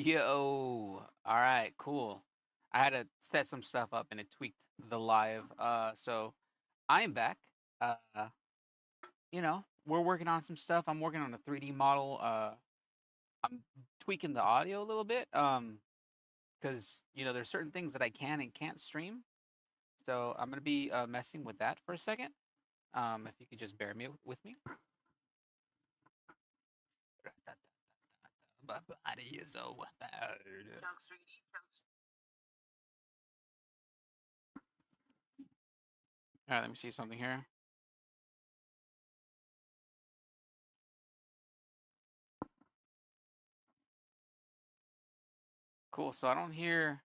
Yo, all right, cool. I had to set some stuff up and it tweaked the live. So I'm back. Uh, we're working on some stuff. I'm working on a 3D model. I'm tweaking the audio a little bit. Because there's certain things that I can and can't stream. So I'm gonna be messing with that for a second. If you could just bear with me. My body is so bad. All right, let me see something here. Cool. So I don't hear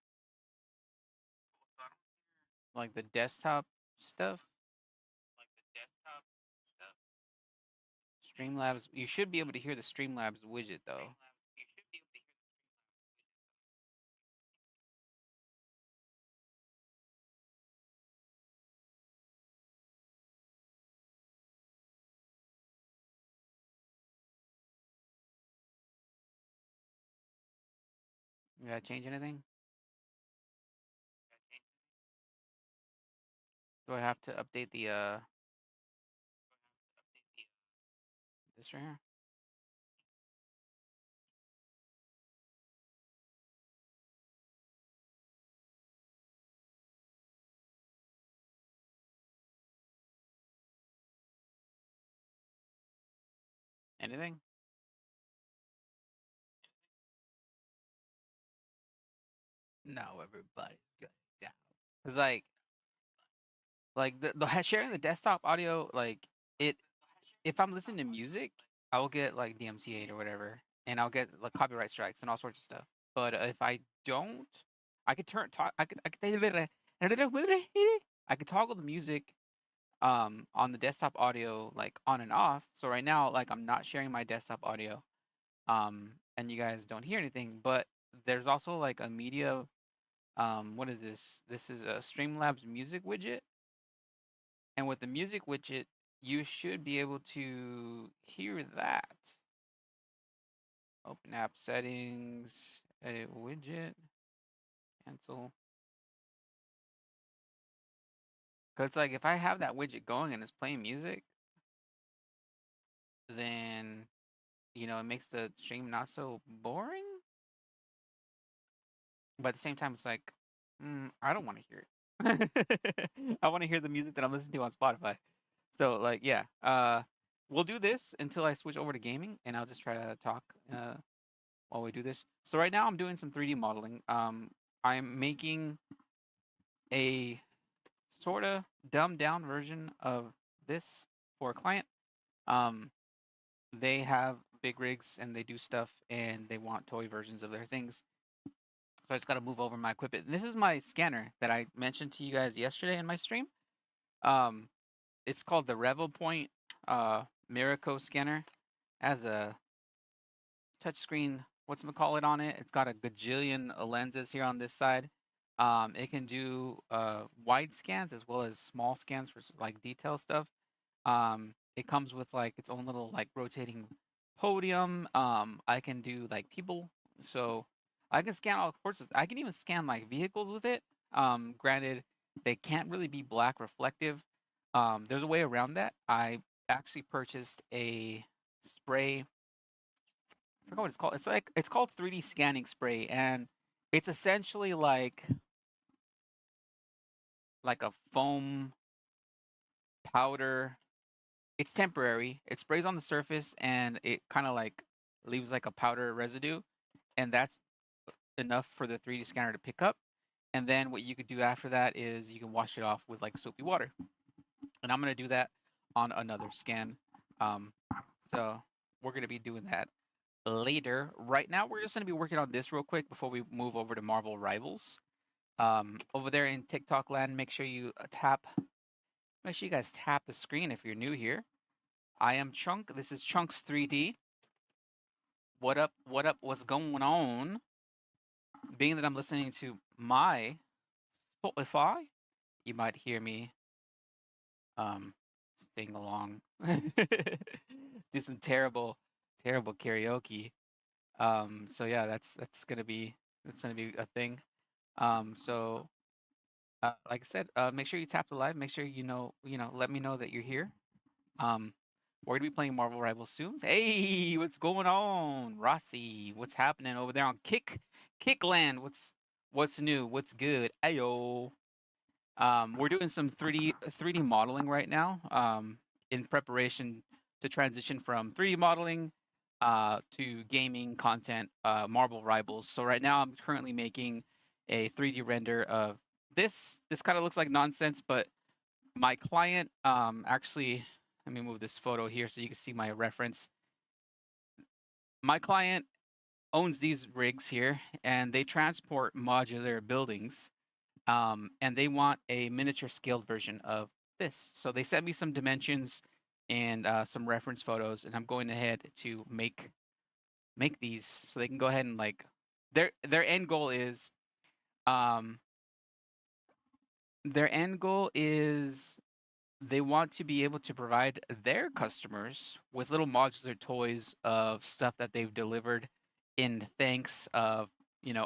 like the desktop stuff. Streamlabs. You should be able to hear the Streamlabs widget though. Did I change anything? Do I have to update the this right here? Anything? No, everybody got it down. Cause like the sharing the desktop audio it if I'm listening to music, I will get like DMCA or whatever, and I'll get like copyright strikes and all sorts of stuff. But if I don't, I could turn talk. I could toggle the music on the desktop audio like on and off. So right now, like I'm not sharing my desktop audio, and you guys don't hear anything. But there's also like a media. What is this? This is a Streamlabs music widget, and with the music widget, you should be able to hear that. Open app settings, edit widget, cancel. Cause like if I have that widget going and it's playing music, then it makes the stream not so boring. But at the same time, it's like, I don't want to hear it. I want to hear the music that I'm listening to on Spotify. So like, yeah, we'll do this until I switch over to gaming, and I'll just try to talk while we do this. So right now, I'm doing some 3D modeling. I'm making a sort of dumbed down version of this for a client. Um, they have big rigs and they do stuff, and they want toy versions of their things. So I just got to move over my equipment. And this is my scanner that I mentioned to you guys yesterday in my stream. Um, it's called the RevoPoint Miraco scanner. It has a touchscreen, call it on it. It's got a gajillion lenses here on this side. It can do wide scans as well as small scans for like detail stuff. It comes with like its own little like rotating podium. I can do like people, so I can scan all sorts of. I can even scan like vehicles with it. Granted, they can't really be black reflective. There's a way around that. I actually purchased a spray. I forgot what it's called. It's called 3D scanning spray, and it's essentially like a foam powder. It's temporary. It sprays on the surface and it kind of like leaves like a powder residue, and that's enough for the 3D scanner to pick up. And then what you could do after that is you can wash it off with like soapy water. And I'm gonna do that on another scan. Um, so we're gonna be doing that later. Right now, we're just gonna be working on this real quick before we move over to Marvel Rivals. Over there in TikTok land, make sure you make sure you guys tap the screen if you're new here. I am Chunk. This is Chunks 3D. What up? What up? What's going on? Being that I'm listening to my Spotify, you might hear me um sing along, do some terrible, terrible karaoke. So yeah, that's gonna be a thing. So like I said, make sure you tap the live. Make sure let me know that you're here. Um, we're gonna be playing Marvel Rivals soon. Hey, what's going on, Rossi? What's happening over there on Kickland? What's new? What's good? Ayo. We're doing some 3D modeling right now. In preparation to transition from 3D modeling to gaming content, Marvel Rivals. So right now I'm currently making a 3D render of this. This kind of looks like nonsense, but my client actually, let me move this photo here so you can see my reference. My client owns these rigs here, and they transport modular buildings, and they want a miniature scaled version of this. So they sent me some dimensions and some reference photos, and I'm going ahead to make these so they can go ahead and like their end goal is um their end goal is they want to be able to provide their customers with little modular toys of stuff that they've delivered in thanks of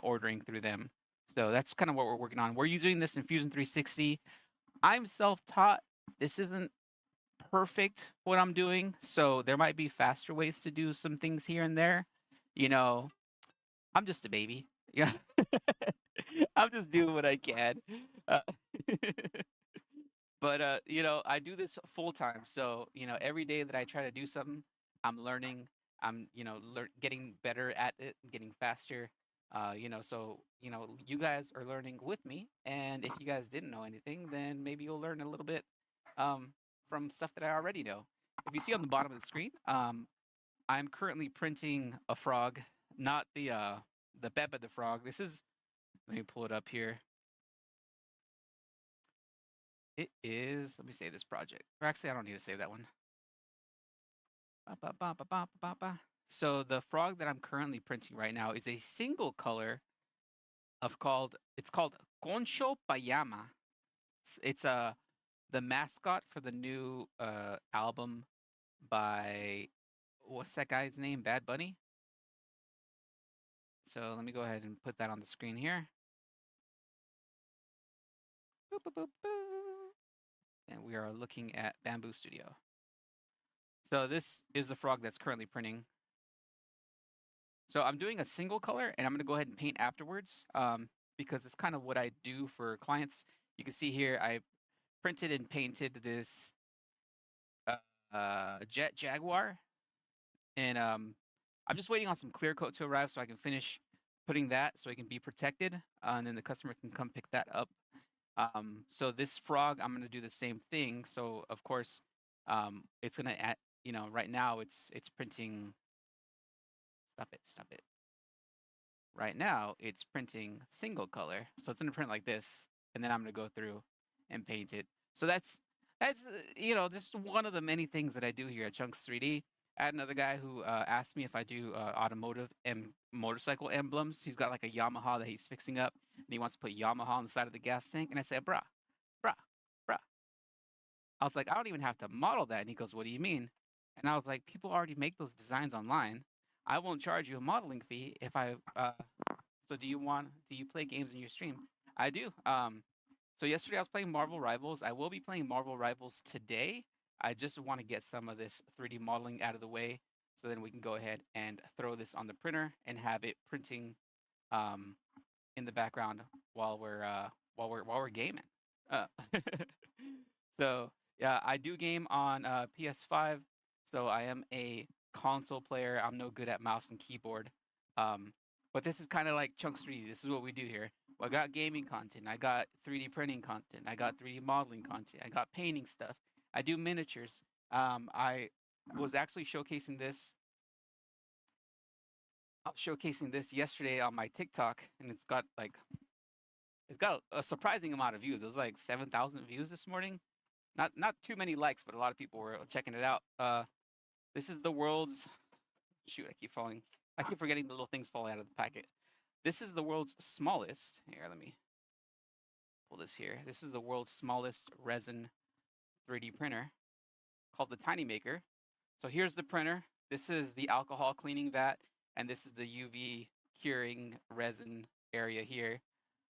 ordering through them. So that's kind of what we're working on. We're using this in Fusion 360. I'm self-taught. This isn't perfect what I'm doing, so there might be faster ways to do some things here and there. You know, I'm just a baby. Yeah. I'm just doing what I can. Uh, but I do this full time. So, every day that I try to do something, I'm learning. I'm, getting better at it, getting faster. You guys are learning with me, and if you guys didn't know anything, then maybe you'll learn a little bit um from stuff that I already know. If you see on the bottom of the screen, I'm currently printing a frog, not the Beppa the frog. Let me pull it up here. It is, let me save this project. Or actually, I don't need to save that one. Ba, ba, ba, ba, ba, ba, ba. So the frog that I'm currently printing right now is a single color it's called Gonsho Bayama. It's the mascot for the new album by, what's that guy's name? Bad Bunny? So let me go ahead and put that on the screen here. Boop, boop, boop, boop. And we are looking at Bamboo Studio. So this is the frog that's currently printing. So I'm doing a single color, and I'm gonna go ahead and paint afterwards, because it's kind of what I do for clients. You can see here I printed and painted this Jet Jaguar, and I'm just waiting on some clear coat to arrive so I can finish putting that so it can be protected, and then the customer can come pick that up. So this frog, I'm gonna do the same thing. So of course, it's gonna add, right now it's printing. Stop it. Right now, it's printing single color, so it's gonna print like this, and then I'm gonna go through and paint it. So that's just one of the many things that I do here at Chunks 3D. I had another guy who asked me if I do automotive and motorcycle emblems. He's got like a Yamaha that he's fixing up, and he wants to put Yamaha on the side of the gas tank. And I said, bruh, bruh. I was like, I don't even have to model that. And he goes, what do you mean? And I was like, people already make those designs online. I won't charge you a modeling fee if I so do you play games in your stream? I do. So yesterday I was playing Marvel Rivals. I will be playing Marvel Rivals today. I just want to get some of this 3D modeling out of the way so then we can go ahead and throw this on the printer and have it printing um in the background while we're gaming. Uh, so yeah, I do game on PS5. So I am a console player. I'm no good at mouse and keyboard. Um, but this is kind of like Chunks 3D. This is what we do here. I got gaming content. I got 3D printing content. I got 3D modeling content. I got painting stuff. I do miniatures. I was actually showcasing this yesterday on my TikTok, and it's got a surprising amount of views. It was like 7,000 views this morning. Not too many likes, but a lot of people were checking it out. This is the world's shoot. I keep forgetting the little things falling out of the packet. This is the world's smallest. Here, let me pull this here. This is the world's smallest resin 3D printer called the Tiny Maker. So here's the printer. This is the alcohol cleaning vat. and this is the UV curing resin area here.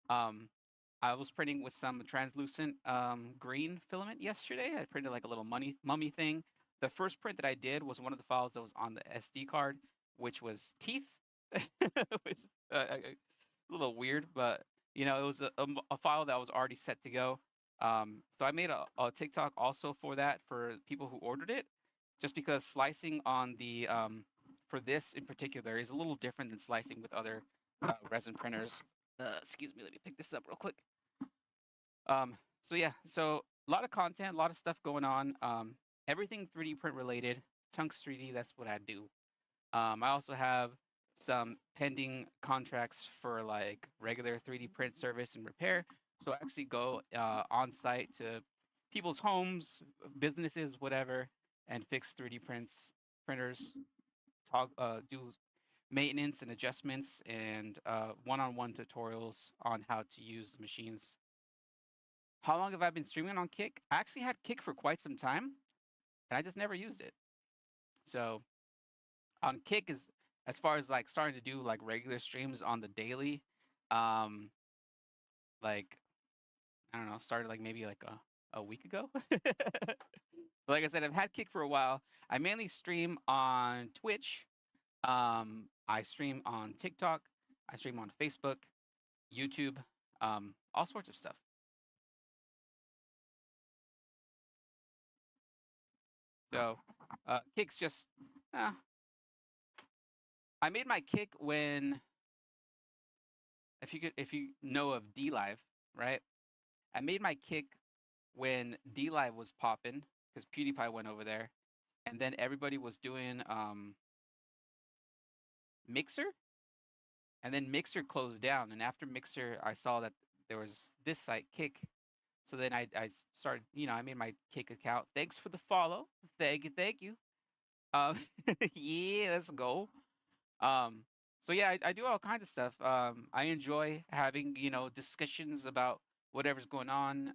Um, I was printing with some translucent green filament yesterday. I printed like a little money mummy thing. The first print that I did was one of the files that was on the SD card, which was teeth, which a little weird, but it was a file that was already set to go. So I made a TikTok also for that for people who ordered it, just because slicing on the for this in particular is a little different than slicing with other resin printers. Excuse me, let me pick this up real quick. So yeah, so a lot of content, a lot of stuff going on. Everything 3D print related. Chunks 3D, that's what I do. I also have some pending contracts for like regular 3D print service and repair. So I actually go on site to people's homes, businesses, whatever, and fix 3D printers, talk, do maintenance and adjustments, and one-on-one tutorials on how to use the machines. How long have I been streaming on Kick? I actually had Kick for quite some time, and I just never used it. So on Kick is as far as like starting to do like regular streams on the daily, um, like I don't know, started like maybe like a week ago. Like I said, I've had Kick for a while. I mainly stream on Twitch. I stream on TikTok. I stream on Facebook, YouTube, all sorts of stuff. So Kick's just I made my Kick when if you know of DLive, right? I made my Kick when DLive was popping because PewDiePie went over there, and then everybody was doing Mixer, and then Mixer closed down, and after Mixer, I saw that there was this site Kick. So then I started, I made my Kick account. Thanks for the follow. Thank you. Um, yeah, let's go. Um, so yeah, I do all kinds of stuff. I enjoy having, discussions about whatever's going on.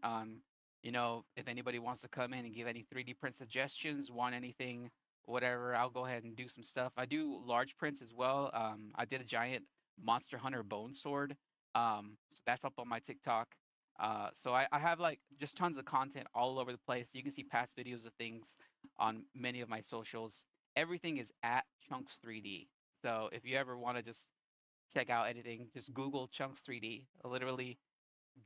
If anybody wants to come in and give any 3D print suggestions, want anything, whatever, I'll go ahead and do some stuff. I do large prints as well. I did a giant Monster Hunter bone sword. So that's up on my TikTok. So I have like just tons of content all over the place. You can see past videos of things on many of my socials. Everything is at Chunks 3D. So if you ever want to just check out anything, just Google Chunks 3D. Literally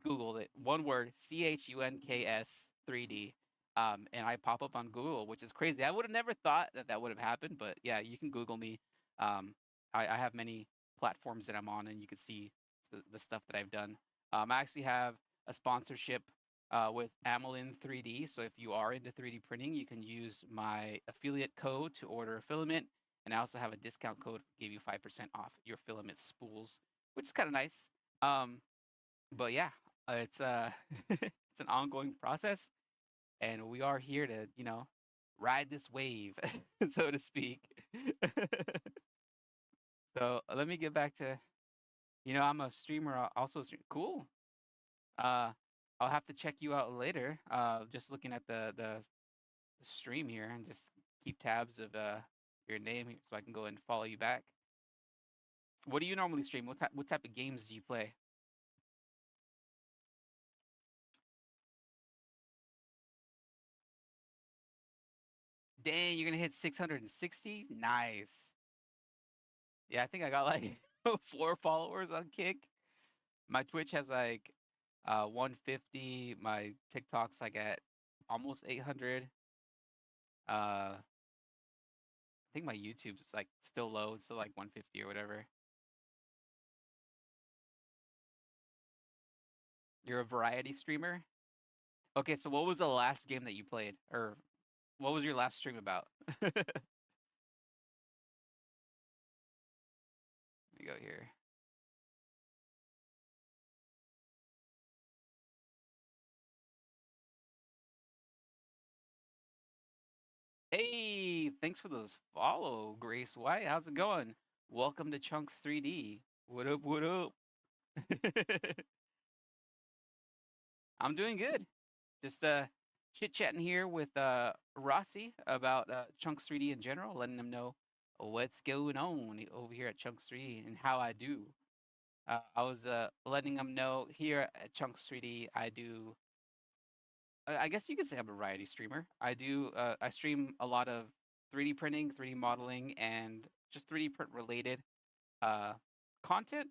Google it. One word, CHUNKS 3D. And I pop up on Google, which is crazy. I would have never thought that that would have happened, but yeah, you can Google me. I have many platforms that I'm on, and you can see the stuff that I've done. I actually have a sponsorship with Amelin 3D. So if you are into 3D printing, you can use my affiliate code to order a filament. And I also have a discount code to give you 5% off your filament spools, which is kind of nice. But yeah, it's it's an ongoing process, and we are here to ride this wave, so to speak. So let me get back to I'm a streamer. Also cool. Uh, I'll have to check you out later. Just looking at the stream here and just keep tabs of your name so I can go and follow you back. What do you normally stream? What type of games do you play? Dang, you're gonna hit 660? Nice. Yeah, I think I got like 4 followers on Kick. My Twitch has like 150. My TikTok's like at almost 800. I think my YouTube's like still low. It's still like 150 or whatever. You're a variety streamer? Okay, so what was the last game that you played? Or what was your last stream about? Let me go here. Hey, thanks for those follow, Grace White. How's it going? Welcome to Chunks 3D. What up, what up? I'm doing good. Just chit chatting here with Rossi about Chunks 3D in general, letting him know what's going on over here at Chunks 3 and how I do. I was letting them know here at Chunks 3D, I do. I guess you could say I'm a variety streamer. I stream a lot of 3D printing, 3D modeling, and just 3D print related uh, content.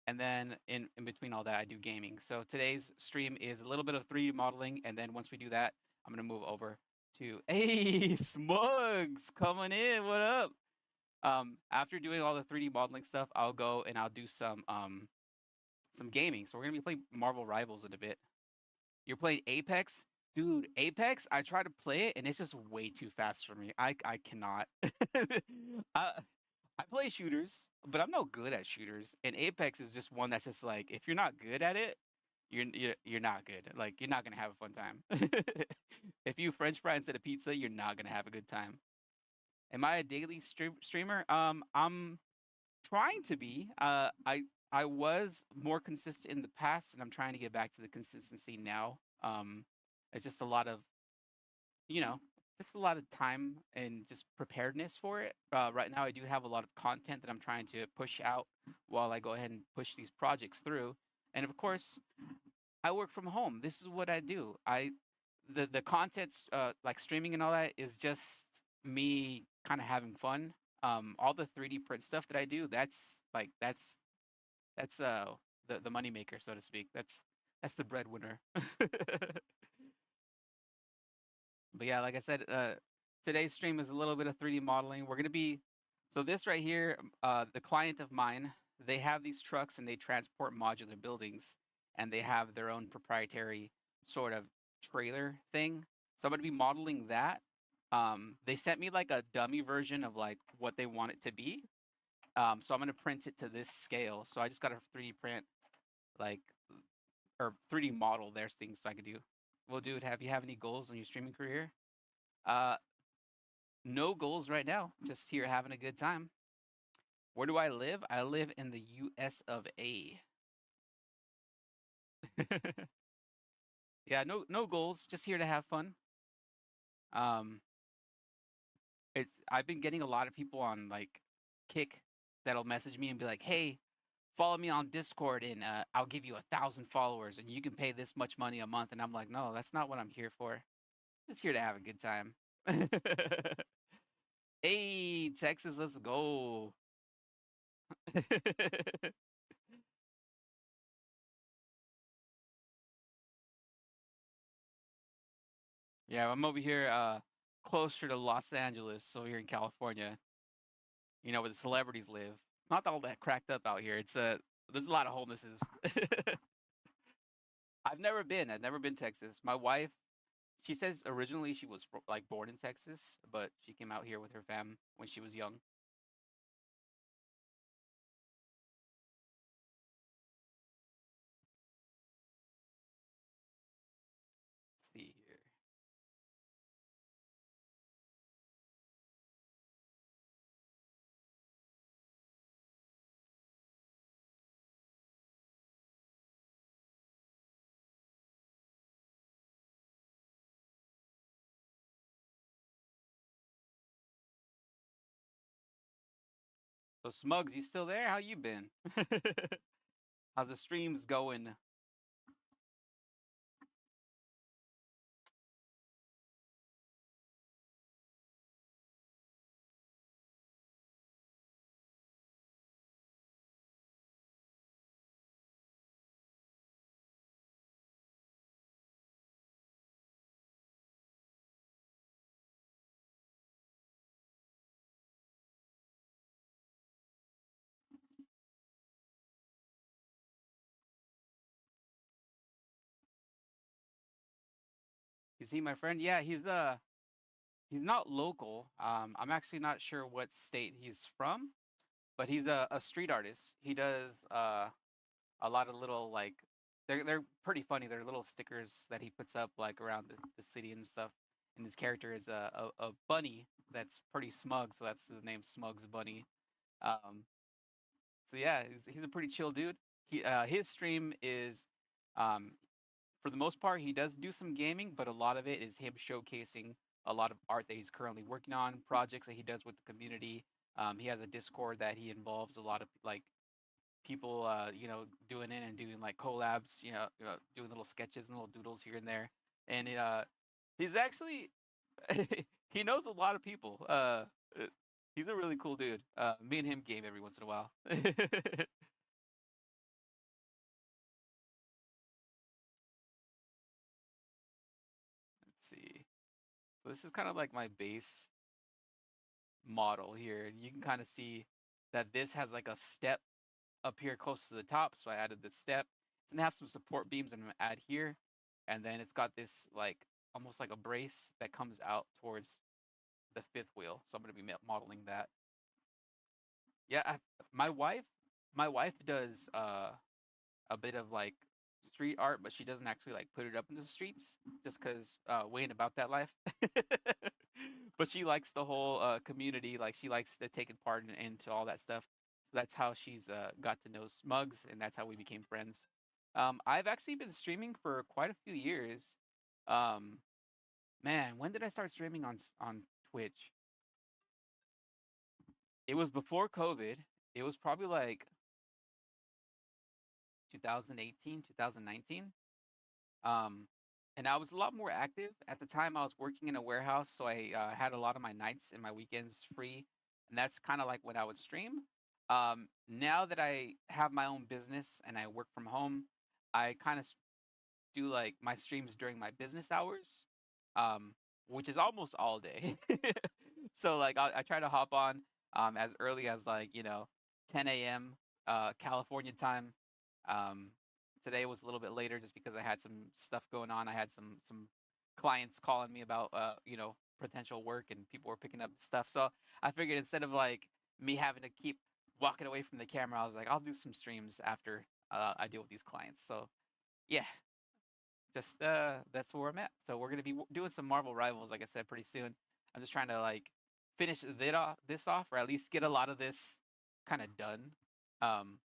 And then in between all that, I do gaming. So today's stream is a little bit of 3D modeling, and then once we do that, I'm gonna move over to hey Smugs coming in. What up? After doing all the 3D modeling stuff, I'll go and I'll do some gaming. So we're gonna be playing Marvel Rivals in a bit. You're playing Apex? Dude, Apex, I try to play it and it's just way too fast for me. I cannot. I I play shooters, but I'm no good at shooters. And Apex is just one that's just like if you're not good at it, you're not good. Like you're not gonna have a fun time. If you French fry instead of pizza, you're not gonna have a good time. Am I a daily streamer? I'm trying to be. I was more consistent in the past, and I'm trying to get back to the consistency now. It's just a lot of you know, just a lot of time and just preparedness for it. Right now, I do have a lot of content that I'm trying to push out while I go ahead and push these projects through. And of course, I work from home. This is what I do. The contents like streaming and all that is just me kind of having fun. All the 3D print stuff that I do, that's the money maker, so to speak. That's the breadwinner. But yeah, like I said, today's stream is a little bit of 3D modeling. We're gonna be so this right here, the client of mine, they have these trucks and they transport modular buildings, and they have their own proprietary sort of trailer thing. So I'm gonna be modeling that. They sent me like a dummy version of like what they want it to be. So I'm gonna print it to this scale. So I just gotta 3D print like or 3D model their things so I could do. Well, dude, have you have any goals in your streaming career? Uh, no goals right now. Just here having a good time. Where do I live? I live in the U.S. of A. Yeah, no goals. Just here to have fun. Um, it's I've been getting a lot of people on like Kick that'll message me and be like, "Hey, follow me on Discord and I'll give you 1,000 followers and you can pay this much money a month." And I'm like, "No, that's not what I'm here for. Just here to have a good time." Hey, Texas, let's go. Yeah, I'm over here closer to Los Angeles, so here in California, where the celebrities live. Not all that cracked up out here. It's there's a lot of homelesses. I've never been. I've never been to Texas. My wife, she says originally she was like born in Texas, but she came out here with her fam when she was young. Let's see here. So Smugs, you still there? How you been? How's the streams going? You see my friend? Yeah, he's not local. I'm actually not sure what state he's from, but he's a street artist. He does a lot of little like they're pretty funny. They're little stickers that he puts up like around the city and stuff. And his character is a bunny that's pretty smug, so that's his name, Smugs Bunny. Um, so yeah, he's a pretty chill dude. His stream is um, for the most part he does do some gaming, but a lot of it is him showcasing a lot of art that he's currently working on, projects that he does with the community. He has a Discord that he involves a lot of like people, doing it and doing like collabs, doing little sketches and little doodles here and there. And he's actually he knows a lot of people. Uh, he's a really cool dude. Me and him game every once in a while. Let's see. So this is kind of like my base model here. And you can kind of see that this has like a step up here close to the top. So I added this step. It's gonna have some support beams I'm gonna add here. And then it's got this like almost like a brace that comes out towards the fifth wheel. So I'm gonna be modeling that. Yeah, my wife, my wife does a bit of like street art, but she doesn't actually like put it up into the streets just because we ain't about that life. But she likes the whole community. Like she likes to take part into all that stuff. So that's how she's got to know Smugs, and that's how we became friends. I've actually been streaming for quite a few years. Um, Man, when did I start streaming on Twitch? It was before COVID. It was probably like 2018, 2019. Um, and I was a lot more active at the time. I was working in a warehouse, so I had a lot of my nights and my weekends free, and that's kind of like when I would stream. Now that I have my own business and I work from home, I kind of do like my streams during my business hours, um, which is almost all day. So like I try to hop on as early as like 10 a.m. California time. Um, Today was a little bit later just because I had some stuff going on. I had some clients calling me about potential work and people were picking up stuff. So I figured instead of like me having to keep walking away from the camera, I was like I'll do some streams after I deal with these clients. So yeah, just that's where I'm at. So we're gonna be doing some Marvel Rivals, like I said, pretty soon. I'm just trying to like finish this off, or at least get a lot of this kind of done. Um,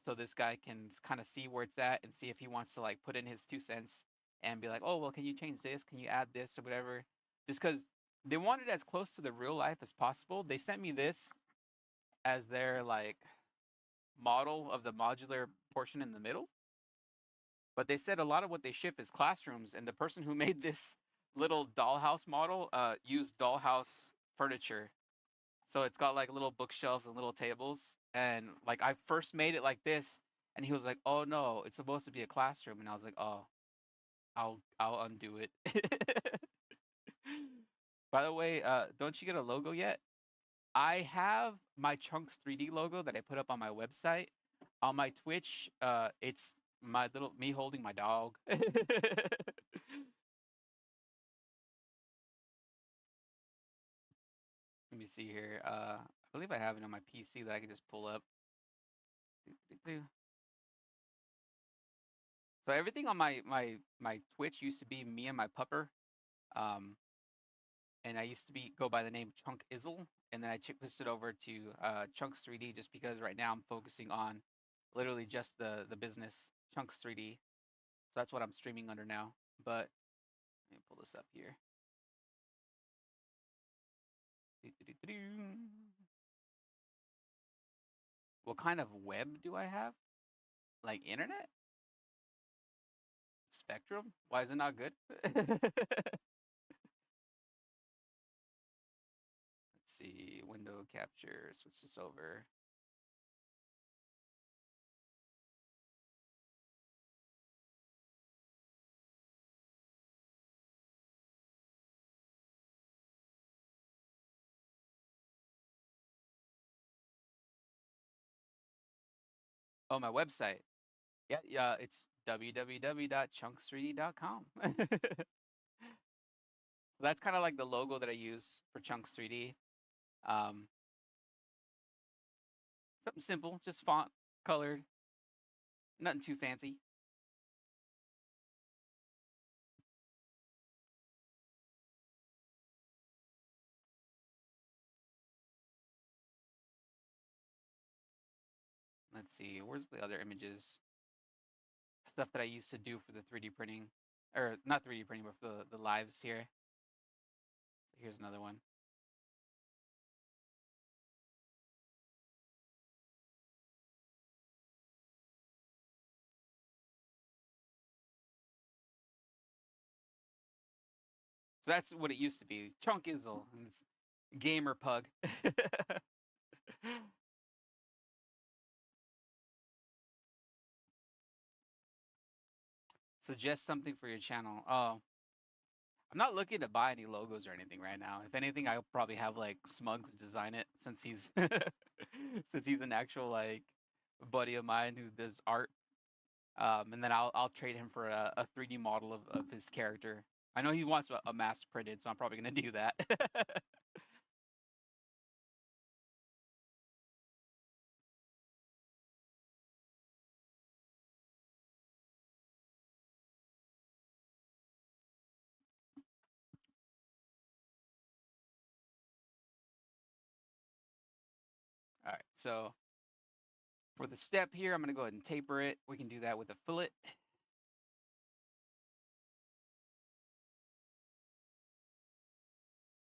so this guy can kind of see where it's at and see if he wants to like put in his 2 cents and be like, oh well, can you change this? Can you add this or whatever? Just because they want it as close to the real life as possible. They sent me this as their like model of the modular portion in the middle, but they said a lot of what they ship is classrooms, and the person who made this little dollhouse model used dollhouse furniture. So it's got like little bookshelves and little tables. And like I first made it like this, and he was like, "Oh no, it's supposed to be a classroom." And I was like, "Oh, I'll undo it." By the way, don't you get a logo yet? I have my Chunks 3D logo that I put up on my website. On my Twitch, it's my little me holding my dog. Let me see here. I believe I have it on my PC that I can just pull up. So everything on my Twitch used to be me and my pupper. Um, and I used to be go by the name Chunk Izzle, and then I switched it over to Chunks 3D just because right now I'm focusing on literally just the business Chunks 3D. So that's what I'm streaming under now. But let me pull this up here. What kind of web do I have? Like internet? Spectrum? Why is it not good? Let's see. Window capture. Switch this over. Oh, my website. Yeah, yeah, it's www.chunks3d.com. So that's kind of like the logo that I use for Chunks 3D. Um, Something simple, just font, colored, nothing too fancy. Let's see, where's the other images? Stuff that I used to do for the 3D printing, or not 3D printing, but for the lives here. Here's another one. So that's what it used to be. Chunk Izzle. And it's gamer pug. Suggest something for your channel. Oh, I'm not looking to buy any logos or anything right now. If anything, I'll probably have like Smugs design it since he's since he's an actual like buddy of mine who does art. And then I'll trade him for a 3D model of his character. I know he wants a mass printed, so I'm probably gonna do that. All right, so for the step here, I'm gonna go ahead and taper it. We can do that with a fillet.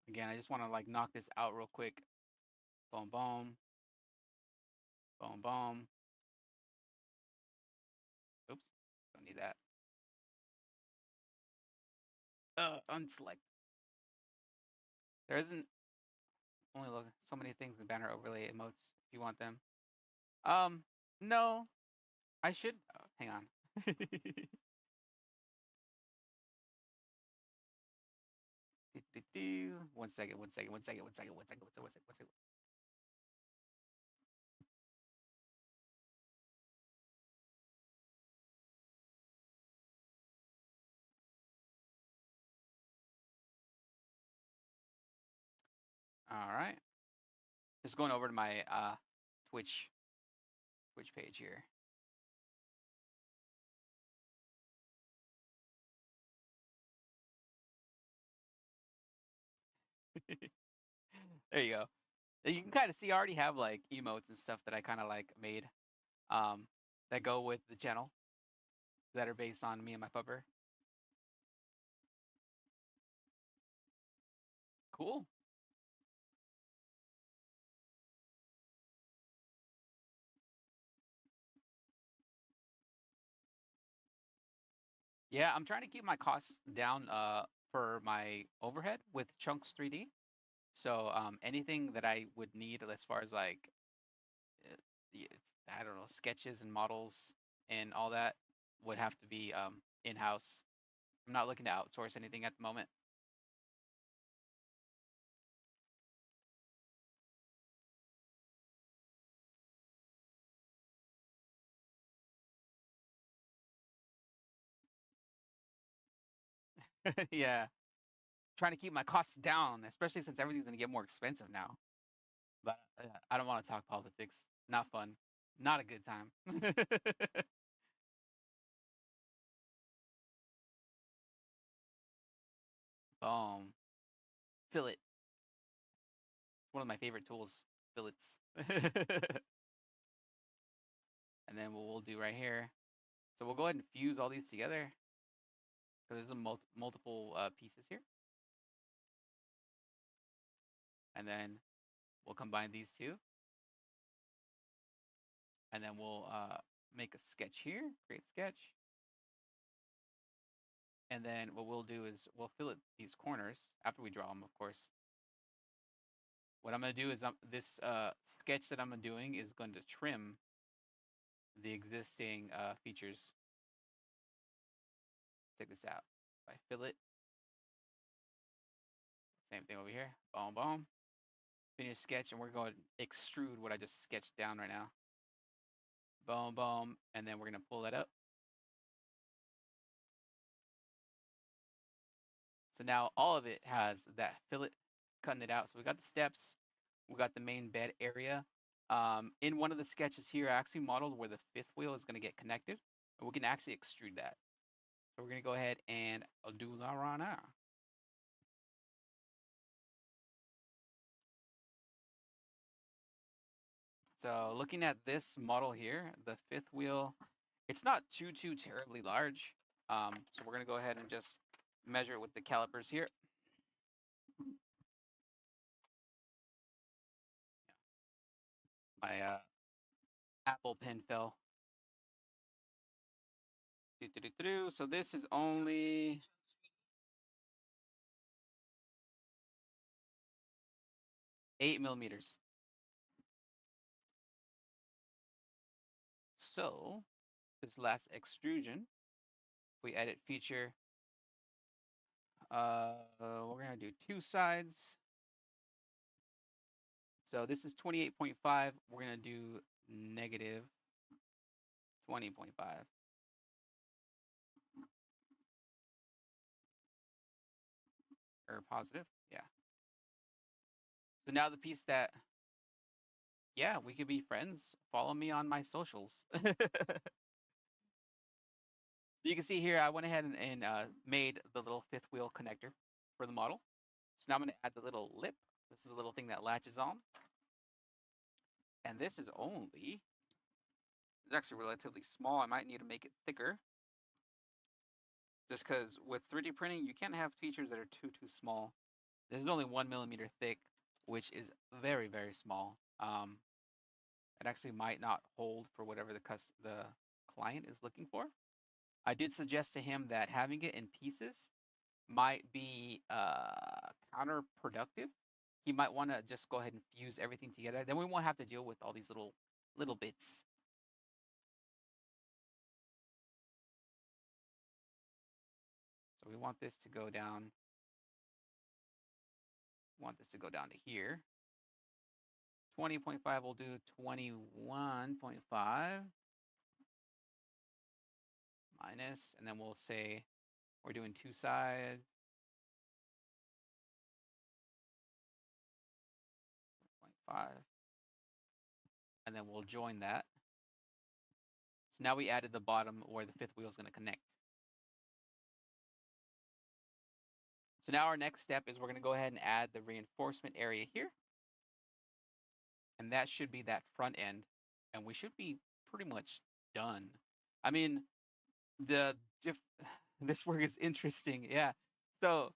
Again, I just want to like knock this out real quick. Boom, boom, boom, boom. Oops, don't need that. Unselect. There isn't only look so many things in banner overlay emotes if you want them. No, I should. Oh, hang on. One second, one second, one second, one second, one second, one second, one second, one second. All right. Just going over to my Twitch page here. There you go. You can kind of see I already have like emotes and stuff that I kind of like made um that go with the channel that are based on me and my pupper. Cool. Yeah, I'm trying to keep my costs down for my overhead with Chunks 3D. So anything that I would need as far as like uh, I don't know, sketches and models and all that would have to be in-house. I'm not looking to outsource anything at the moment. Yeah, trying to keep my costs down, especially since everything's gonna get more expensive now. But I don't want to talk politics. Not fun. Not a good time. Boom. Fillet. One of my favorite tools. Fillets. And then what we'll do right here. So we'll go ahead and fuse all these together because there's a multiple pieces here. And then we'll combine these two. And then we'll make a sketch here. Create sketch. And then what we'll do is we'll fillet these corners after we draw them, of course. What I'm going to do is this sketch that I'm doing is going to trim the existing features. Check this out. If I fillet, same thing over here. Boom, boom. Finish sketch, and we're going to extrude what I just sketched down right now. Boom, boom. And then we're going to pull that up. So now all of it has that fillet cutting it out. So we got the steps. We got the main bed area. In one of the sketches here, I actually modeled where the fifth wheel is going to get connected. And we can actually extrude that. So we're going to go ahead and do that right now. So looking at this model here, the fifth wheel, it's not too terribly large. So we're going to go ahead and just measure it with the calipers here. My Apple pen fell. So this is only 8 millimeters. So this last extrusion, we edit feature. We're gonna do two sides. So this is 28.5. We're gonna do negative 20.5. Or positive, yeah. So now the piece that, yeah, we could be friends. Follow me on my socials. You can see here, I went ahead and made the little fifth wheel connector for the model. So now I'm gonna add the little lip. This is a little thing that latches on. And this is only, it's actually relatively small. I might need to make it thicker. Just because with 3D printing, you can't have features that are too small. This is only 1 millimeter thick, which is very, very small. It actually might not hold for whatever the client is looking for. I did suggest to him that having it in pieces might be counterproductive. He might want to just go ahead and fuse everything together. Then we won't have to deal with all these little bits. So we want this to go down. Want this to go down to here. 20.5 will do 21.5 minus, and then we'll say we're doing two sides. 0.5. And then we'll join that. So now we added the bottom where the fifth wheel is going to connect. So now our next step is we're going to go ahead and add the reinforcement area here. And that should be that front end. And we should be pretty much done. I mean, this work is interesting. Yeah. So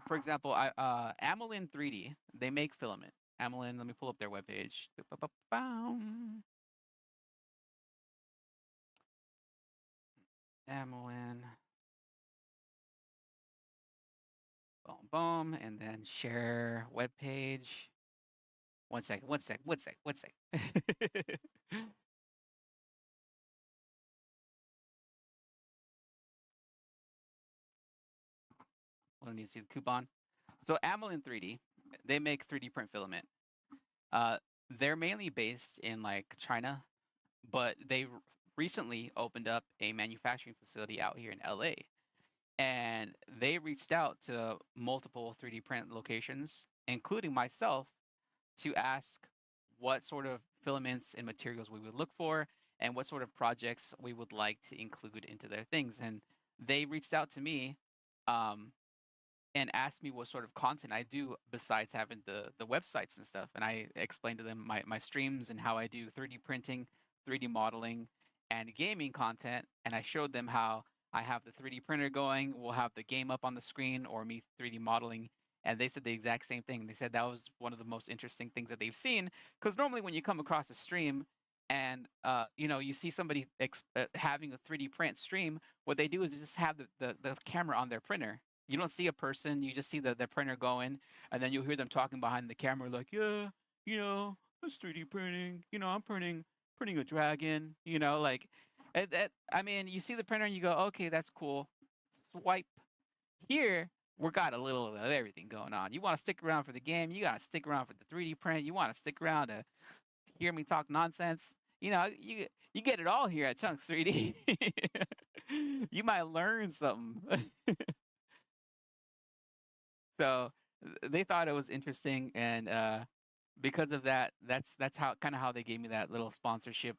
for example, Amolin 3D, they make filament. Amolin, let me pull up their webpage. Amolin. Boom, boom, and then share webpage. One sec. Let me see the coupon. So Amolin 3D, they make 3D print filament. They're mainly based in like China, but they recently opened up a manufacturing facility out here in LA. And they reached out to multiple 3D print locations, including myself, to ask what sort of filaments and materials we would look for and what sort of projects we would like to include into their things. And they reached out to me and asked me what sort of content I do besides having the websites and stuff. And I explained to them my streams and how I do 3D printing, 3D modeling, and gaming content. And I showed them how I have the 3D printer going, we'll have the game up on the screen, or me 3D modeling. And they said the exact same thing. They said that was one of the most interesting things that they've seen. Because normally when you come across a stream and you see somebody having a 3D print stream, what they do is just have the camera on their printer. You don't see a person, you just see the printer going, and then you'll hear them talking behind the camera like, yeah, it's 3D printing, I'm printing a dragon, like, I mean, you see the printer and you go, okay, that's cool. Swipe. Here, we got a little of everything going on. You want to stick around for the game, you got to stick around for the 3D print, you want to stick around to hear me talk nonsense. You get it all here at Chunks 3D. You might learn something. So they thought it was interesting, and because of that, that's how they gave me that little sponsorship.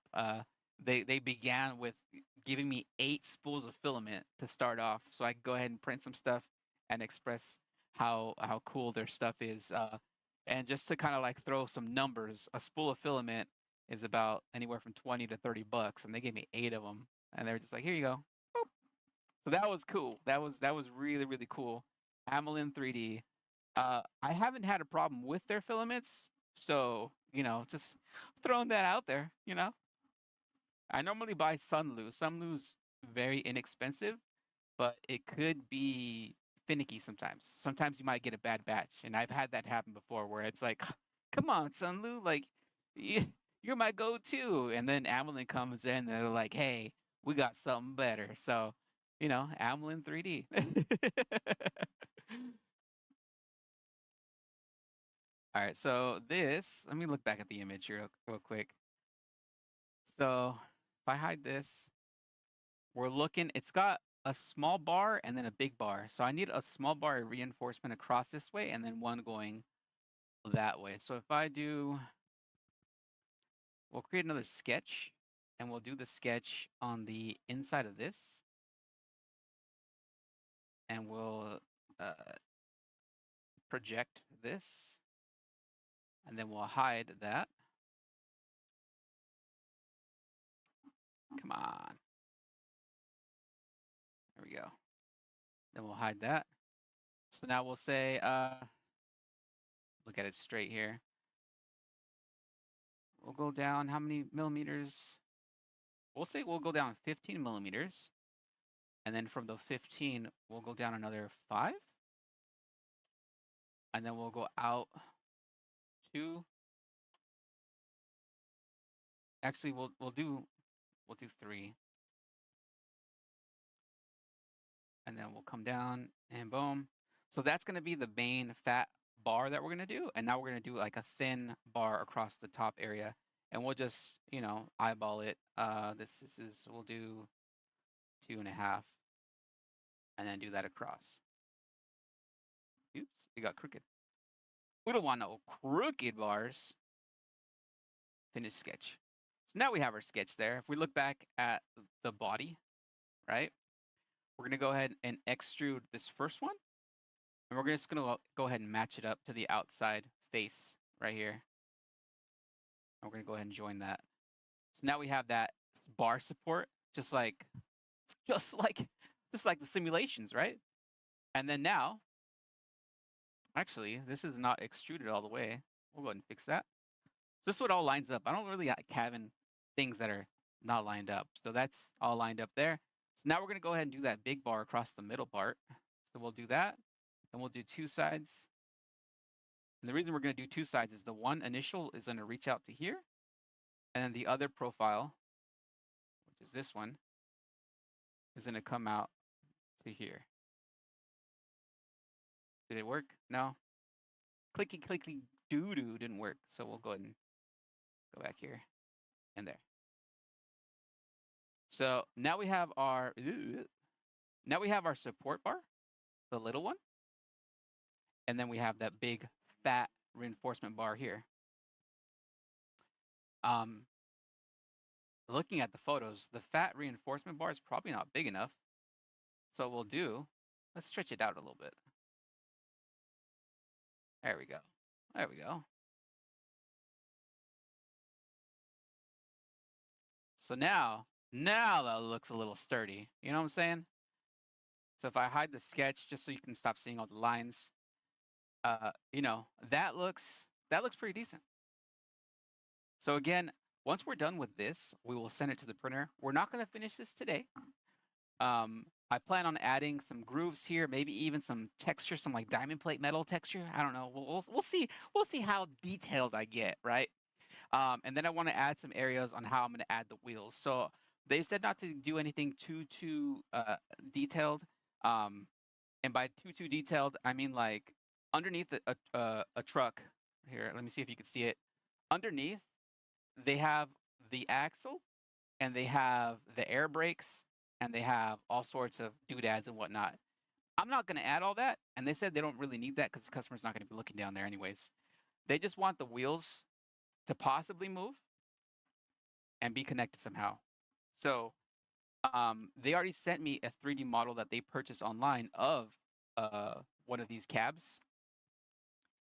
They began with giving me 8 spools of filament to start off, so I could go ahead and print some stuff and express how cool their stuff is. And just to kind of like throw some numbers, a spool of filament is about anywhere from 20 to 30 bucks, and they gave me 8 of them, and they were just like, here you go. Boop. So that was cool. That was really, really cool. Amolin 3D. I haven't had a problem with their filaments, so just throwing that out there. I normally buy Sunlu. Sunlu's very inexpensive, but it could be finicky sometimes. Sometimes you might get a bad batch, and I've had that happen before where it's like, come on, Sunlu, like you're my go-to, and then Amelin comes in and they're like, hey, we got something better. So, Amelin 3D. All right, so this, let me look back at the image here real quick. So if I hide this, we're looking, it's got a small bar and then a big bar. So I need a small bar reinforcement across this way and then one going that way. So if I do, we'll create another sketch and we'll do the sketch on the inside of this. And we'll project this. And then we'll hide that. Come on. There we go. Then we'll hide that. So now we'll say, look at it straight here. We'll go down how many millimeters? We'll say we'll go down 15 millimeters. And then from the 15, we'll go down another 5. And then we'll go out 2. Actually, we'll do 3. And then we'll come down and boom. So that's going to be the main fat bar that we're going to do. And now we're going to do like a thin bar across the top area. And we'll just, eyeball it. We'll do 2.5. And then do that across. Oops, we got crooked. We don't want no crooked bars. Finish sketch. So now we have our sketch there. If we look back at the body, right? We're going to go ahead and extrude this first one. And we're just going to go ahead and match it up to the outside face right here. And we're going to go ahead and join that. So now we have that bar support, just like the simulations, right? And then now, actually, this is not extruded all the way. We'll go ahead and fix that. This is what all lines up. I don't really like having things that are not lined up. So that's all lined up there. So now we're going to go ahead and do that big bar across the middle part. So we'll do that. And we'll do 2 sides. And the reason we're going to do 2 sides is the one initial is going to reach out to here. And then the other profile, which is this one, is going to come out to here. Did it work? No? Clicky, clicky, doo-doo didn't work. So we'll go ahead and go back here and there. So now we have our support bar, the little one. And then we have that big fat reinforcement bar here. Looking at the photos, the fat reinforcement bar is probably not big enough. So what we'll do, let's stretch it out a little bit. There we go. There we go. So now that looks a little sturdy. You know what I'm saying? So if I hide the sketch just so you can stop seeing all the lines, that looks pretty decent. So again, once we're done with this, we will send it to the printer. We're not going to finish this today. I plan on adding some grooves here, maybe even some texture, some like diamond plate metal texture. I don't know. We'll see. We'll see how detailed I get, right? And then I want to add some areas on how I'm going to add the wheels. So they said not to do anything too detailed. And by too detailed, I mean like underneath a truck. Here, let me see if you can see it. Underneath, they have the axle, and they have the air brakes, and they have all sorts of doodads and whatnot. I'm not going to add all that, and they said they don't really need that because the customer's not going to be looking down there anyways. They just want the wheels to possibly move and be connected somehow. So they already sent me a 3D model that they purchased online of one of these cabs.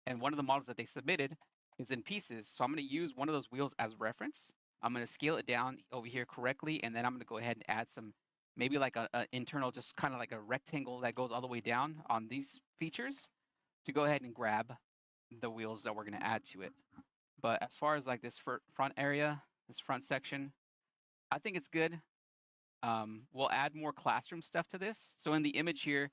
And one of the models that they submitted is in pieces. So I'm going to use one of those wheels as reference. I'm going to scale it down over here correctly. And then I'm going to go ahead and add some, maybe like an internal, just kind of like a rectangle that goes all the way down on these features to go ahead and grab the wheels that we're going to add to it. But as far as like this front area, this front section, I think it's good. We'll add more classroom stuff to this. So in the image here,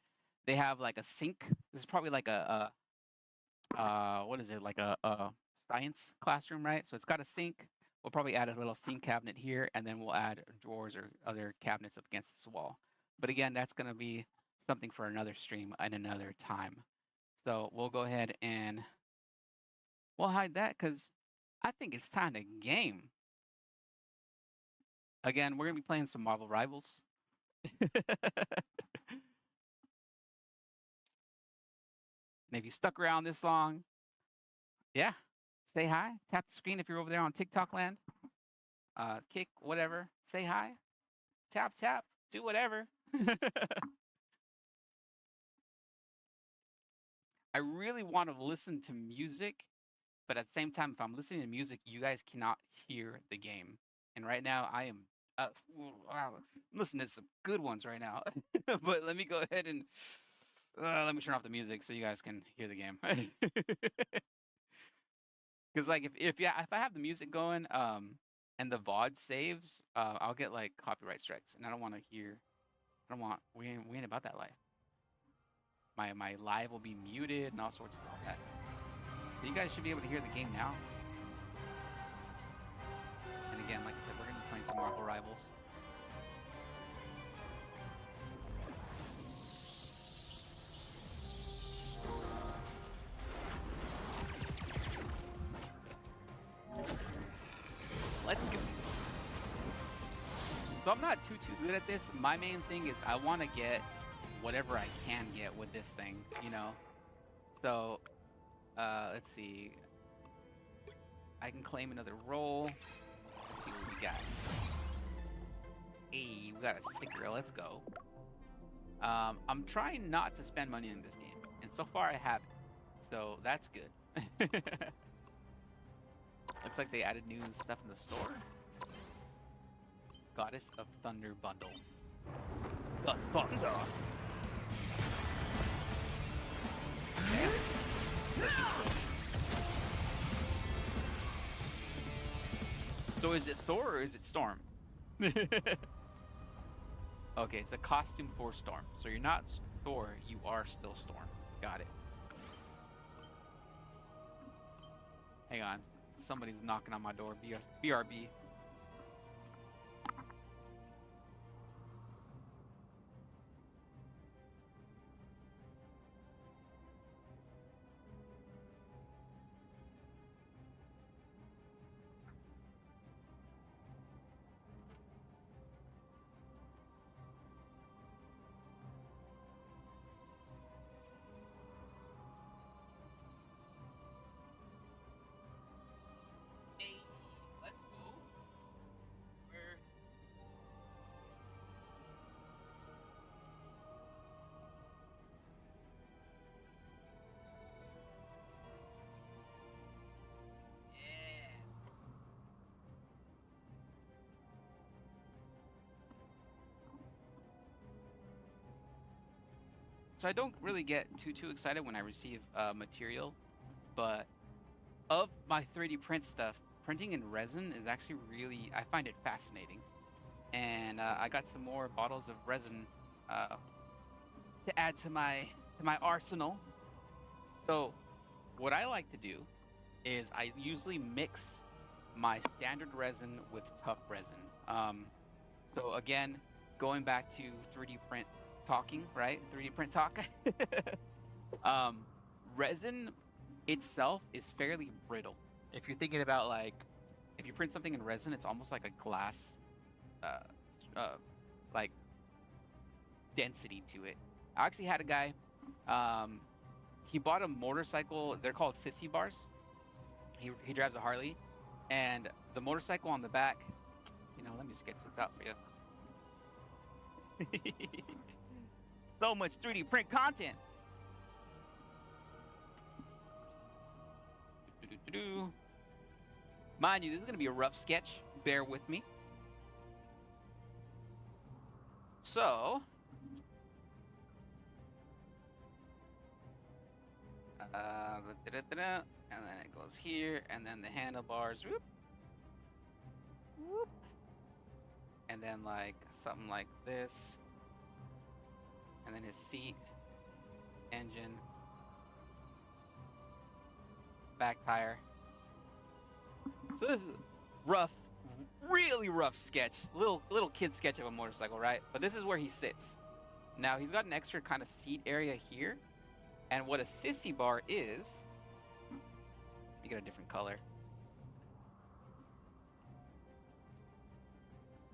They have like a sink. This is probably like what is it, like a science classroom, right? So it's got a sink. We'll probably add a little sink cabinet here, and then we'll add drawers or other cabinets up against this wall. But again, that's gonna be something for another stream and another time. So we'll go ahead and we'll hide that because I think it's time to game. Again, we're gonna be playing some Marvel Rivals. And if you stuck around this long, yeah, say hi, tap the screen if you're over there on TikTok land. Kick, whatever, say hi, tap, tap, do whatever. I really want to listen to music, but at the same time, if I'm listening to music, you guys cannot hear the game. And right now, I am wow, I'm listening to some good ones right now. But let me go ahead and let me turn off the music so you guys can hear the game. Because like if I have the music going, and the VOD saves, I'll get like copyright strikes, and I don't want to hear. I don't want. We ain't about that life. My live will be muted and all sorts of all that. So you guys should be able to hear the game now. And again, like I said, we're gonna be playing some Marvel Rivals. Let's go. So I'm not too good at this. My main thing is I want to get whatever I can get with this thing, you know. So let's see. I can claim another role. Let's see what we got. Hey, we got a sticker. Let's go. I'm trying not to spend money in this game, and so far I haven't. So that's good. Looks like they added new stuff in the store. Goddess of Thunder bundle. The Thunder. Damn. So is it Thor or is it Storm? Okay, it's a costume for Storm. So you're not Thor, you are still Storm. Got it. Hang on. Somebody's knocking on my door. BRB. Hey, let's go. Where? Yeah. So I don't really get too excited when I receive material, but of my 3D print stuff, printing in resin is actually really, I find it fascinating. And I got some more bottles of resin to add to my arsenal. So what I like to do is I usually mix my standard resin with tough resin. So again, going back to 3D print talking, right? 3D print talk. um, Resin itself is fairly brittle. If you're thinking about like, if you print something in resin, it's almost like a glass, uh, like density to it. I actually had a guy, um, he bought a motorcycle. They're called sissy bars. He drives a Harley, and the motorcycle on the back. You know, let me sketch this out for you. So much 3D print content. Mind you, this is going to be a rough sketch. Bear with me. So, and then it goes here, and then the handlebars, whoop, whoop, and then like something like this, and then his seat. engine, back tire. So this is rough, really rough sketch. Little kid sketch of a motorcycle, right? But this is where he sits. Now he's got an extra kind of seat area here. And what a sissy bar is, let me get a different color.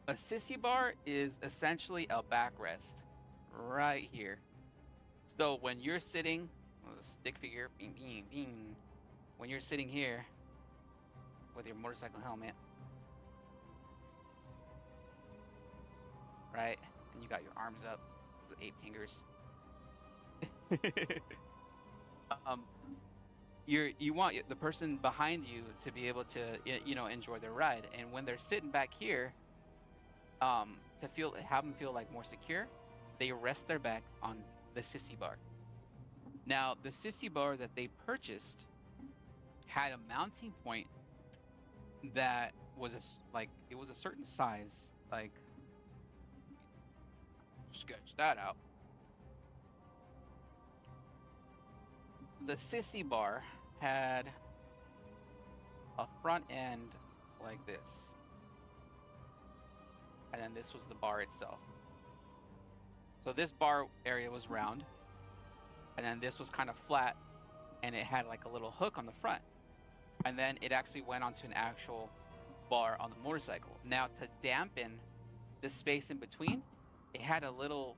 A sissy bar is essentially a backrest right here. So when you're sitting, stick figure, bing, bing, bing. When you're sitting here with your motorcycle helmet, right, and you got your arms up, this is 8 fingers. You want the person behind you to be able to enjoy their ride, and when they're sitting back here, to have them feel like more secure, they rest their back on the sissy bar. Now the sissy bar that they purchased had a mounting point that was it was a certain size. Like, sketch that out. The sissy bar had a front end like this, and then this was the bar itself. So this bar area was round, and then this was kind of flat, and it had like a little hook on the front, and then it actually went onto an actual bar on the motorcycle. Now, to dampen the space in between, it had a little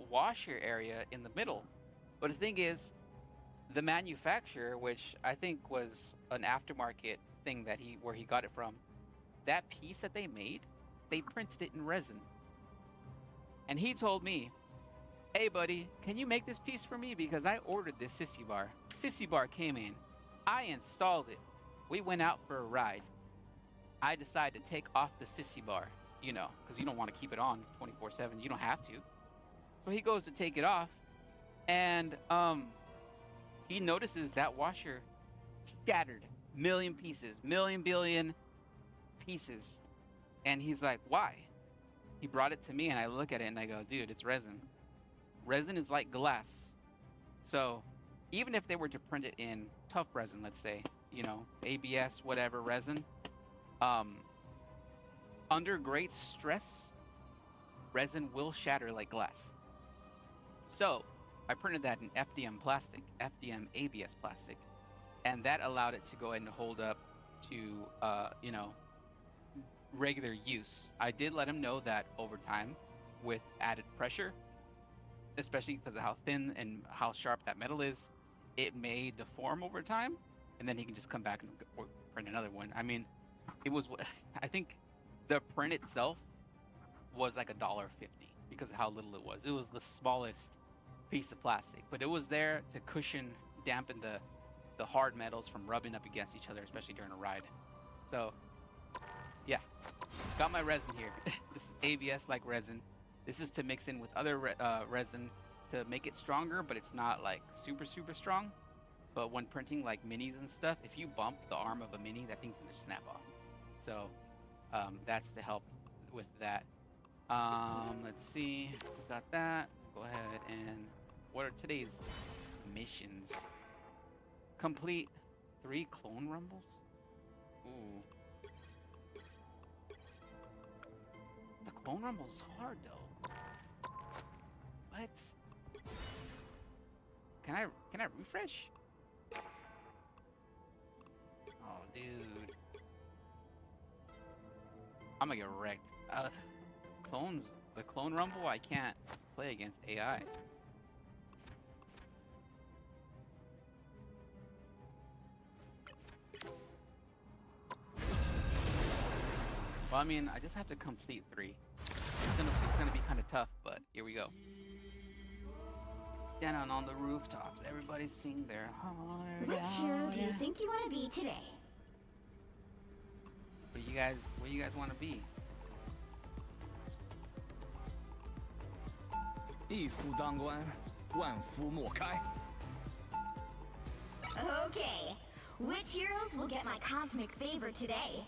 washer area in the middle. But the thing is, the manufacturer, which I think was an aftermarket thing where he got it from, that piece that they made, they printed it in resin. And he told me, "Hey buddy, can you make this piece for me? Because I ordered this sissy bar. Sissy bar came in. I installed it. We went out for a ride. I decided to take off the sissy bar, because you don't want to keep it on 24/7. You don't have to." So he goes to take it off, and he notices that washer shattered, million billion pieces. And he's like, "Why?" He brought it to me, and I look at it and I go, "Dude, it's resin. Resin is like glass. So even if they were to print it in tough resin, let's say, ABS, whatever resin, under great stress, resin will shatter like glass." So I printed that in FDM plastic, FDM ABS plastic, and that allowed it to go ahead and hold up to, regular use. I did let him know that over time, with added pressure, especially because of how thin and how sharp that metal is, it may deform over time, and then he can just come back and print another one. I mean, it was, I think the print itself was like $1.50 because of how little it was. It was the smallest piece of plastic, but it was there to dampen the hard metals from rubbing up against each other, especially during a ride. So yeah, got my resin here. This is ABS like resin. This is to mix in with other resin to make it stronger, but it's not like super strong. But when printing like minis and stuff, if you bump the arm of a mini, that thing's gonna snap off. So that's to help with that. Let's see, got that. Go ahead and what are today's missions? Complete 3 clone rumbles. Ooh. The clone rumble's hard though. What? Can I refresh? Oh, dude. I'm gonna get wrecked. The clone rumble, I can't play against AI. Well, I mean, I just have to complete 3. It's gonna be kind of tough, but here we go. Down on the rooftops, everybody sing their heart. Which hero do you think you want to be today? What do you guys want to be? 一夫当关，万夫莫开。 Okay, which heroes will get my cosmic favor today?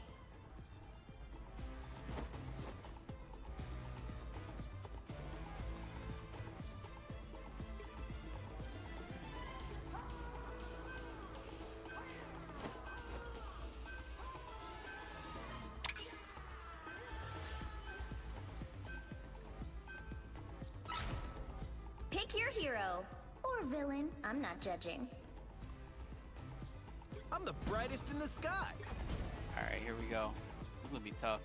hero. Or villain, I'm not judging. I'm the brightest in the sky. All right, here we go. This will be tough.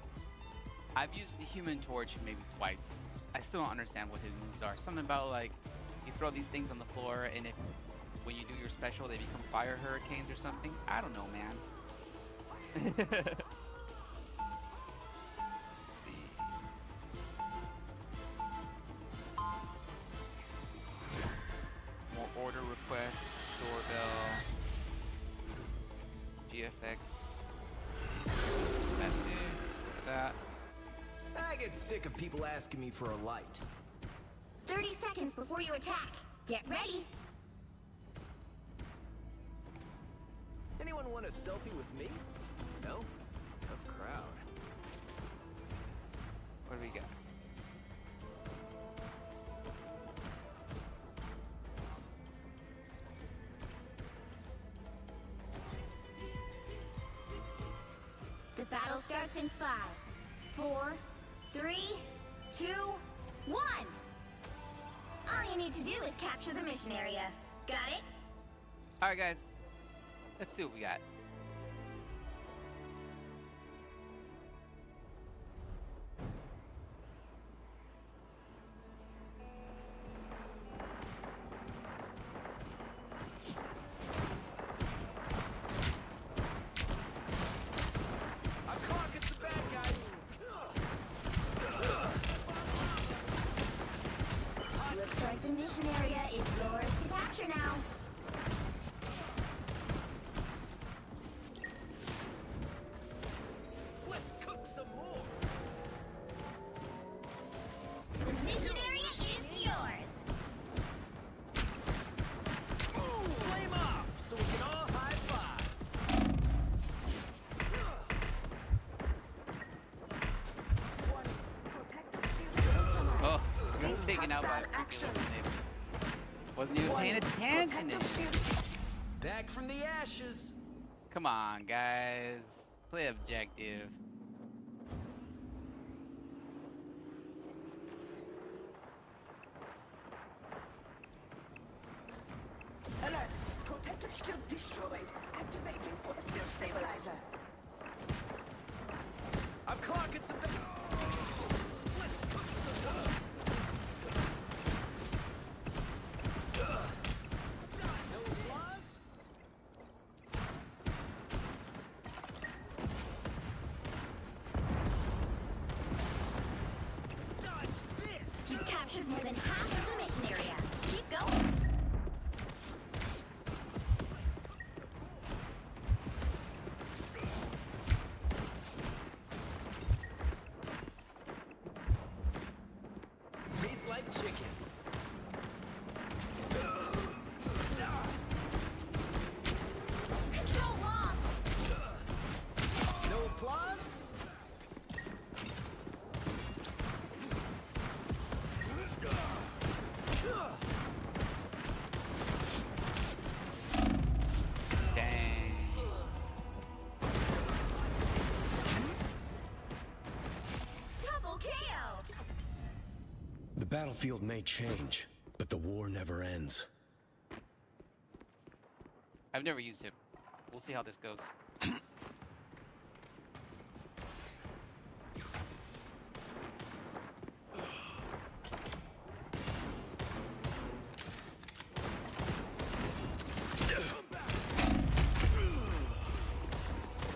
I've used the Human Torch maybe twice. I still don't understand what his moves are. Something about like you throw these things on the floor, and if when you do your special, they become fire hurricanes or something. I don't know, man. Let's see. More order requests, doorbell, GFX, message, let's go to that. I get sick of people asking me for a light. 30 seconds before you attack. Get ready. Anyone want a selfie with me? No? Tough crowd. What do we got? The battle starts in 5, 4, 3, 2, 1. All you need to do is capture the mission area. Got it? All right, guys. Let's see what we got. I'm clocking the bad guys. Looks like the mission area is yours to capture now. Let's cook some more. The mission area is yours. Flame off so we can all high five. Oh, we got taken out by a freaking wasn't even paying attention. Back from the ashes. Come on, guys. Play objective. Alert! Protector shield destroyed. Activating force field stabilizer. I'm clocking some. Let's cook some more. No applause? Dodge this! You've captured more than half of the mission area. Keep going. Tastes like chicken. Control lost. No applause? Dang. Double KO. The battlefield may change, but the war never ends. I've never used him. We'll see how this goes.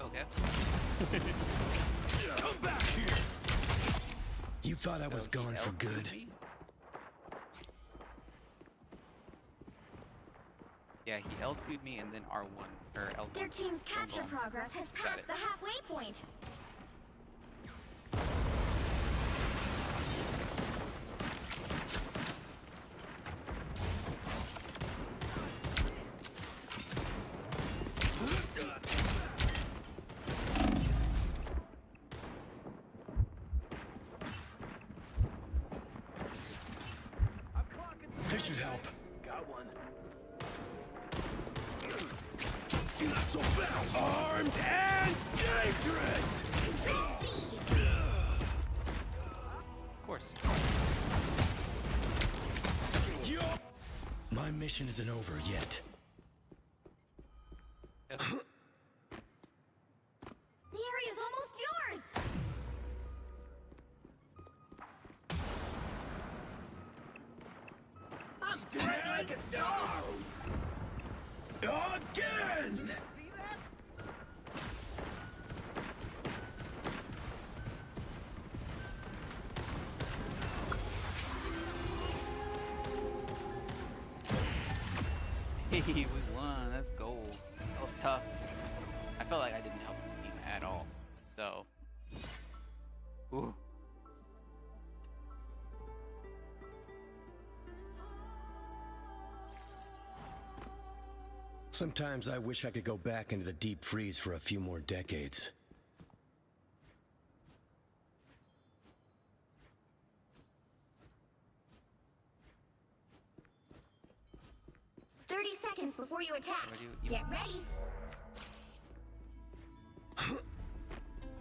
Okay. Come back here! You thought I was So he gone for L2'd good. me? Yeah, he L2'd me and then R1 or L1. Their team's capture L1. progress has Got passed it. the halfway point. I'm clocking some. This should help. Got one. Armed and dangerous! Of course. My mission isn't over yet. The area's almost yours! I'm bright like a star! Again! See that? Hey, we won. Let's go. That was tough. I felt like I didn't help the team at all. So, ooh. Sometimes I wish I could go back into the deep freeze for a few more decades. Seconds before you attack. Get ready.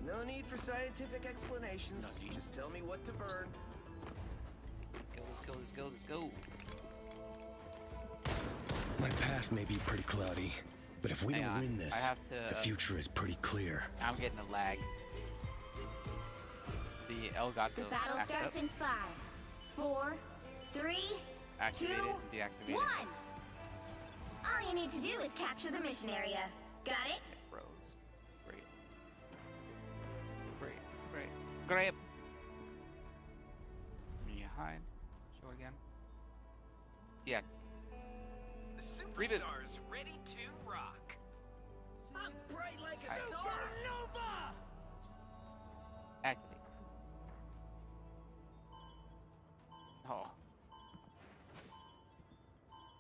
No need for scientific explanations. No need. Just tell me what to burn. Let's go, let's go, let's go, let's go. My path may be pretty cloudy, but if we Hang don't on, win this, I have to, the future is pretty clear. I'm getting a lag. The Elgato The battle acts starts up. in 5, 4, 3, Activate 2, it and deactivate 1. it. All you need to do is capture the mission area. Got it? It froze. Great. Great, great, great. Let me hide. Show it again. Yeah. The Reboot. superstar's ready to rock. I'm bright like a Hi. supernova! Activate. Oh.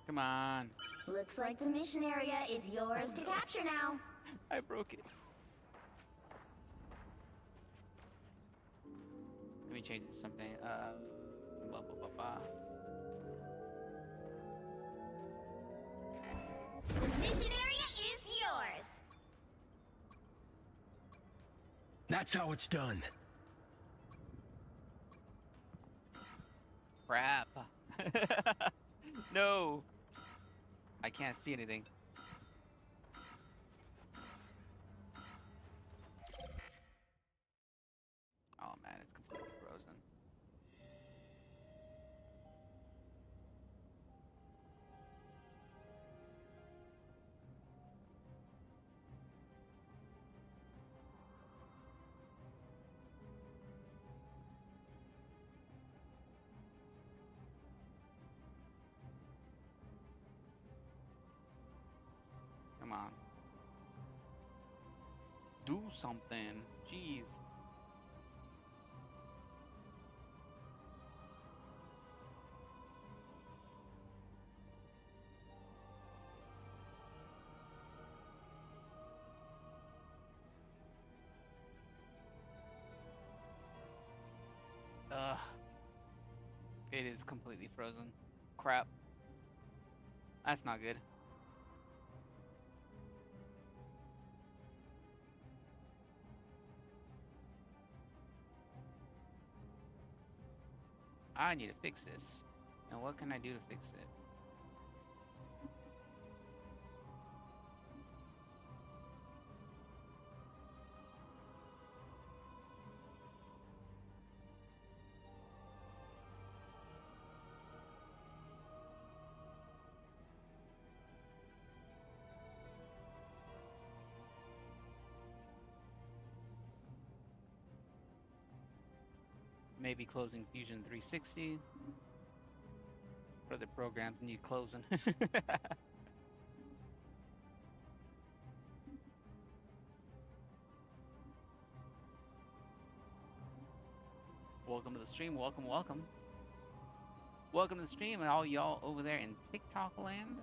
Come on. Looks like the mission area is yours to capture now. I broke it. Let me change it to something. Blah, blah, blah, blah. The mission area is yours. That's how it's done. Crap. No. I can't see anything. Oh man, it's completely frozen. Come on. Do something. Jeez. Ugh. It is completely frozen. Crap. That's not good. I need to fix this. And what can I do to fix it? Maybe closing Fusion 360. Further programs need closing. Welcome to the stream. Welcome, welcome. Welcome to the stream and all y'all over there in TikTok land.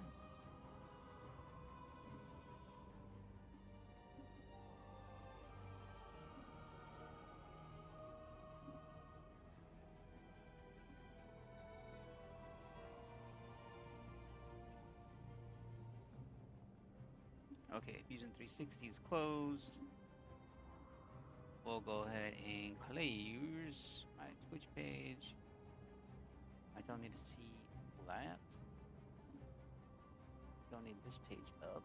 Okay, Fusion 360 is closed. We'll go ahead and close my Twitch page. I don't need to see that. Don't need this page up.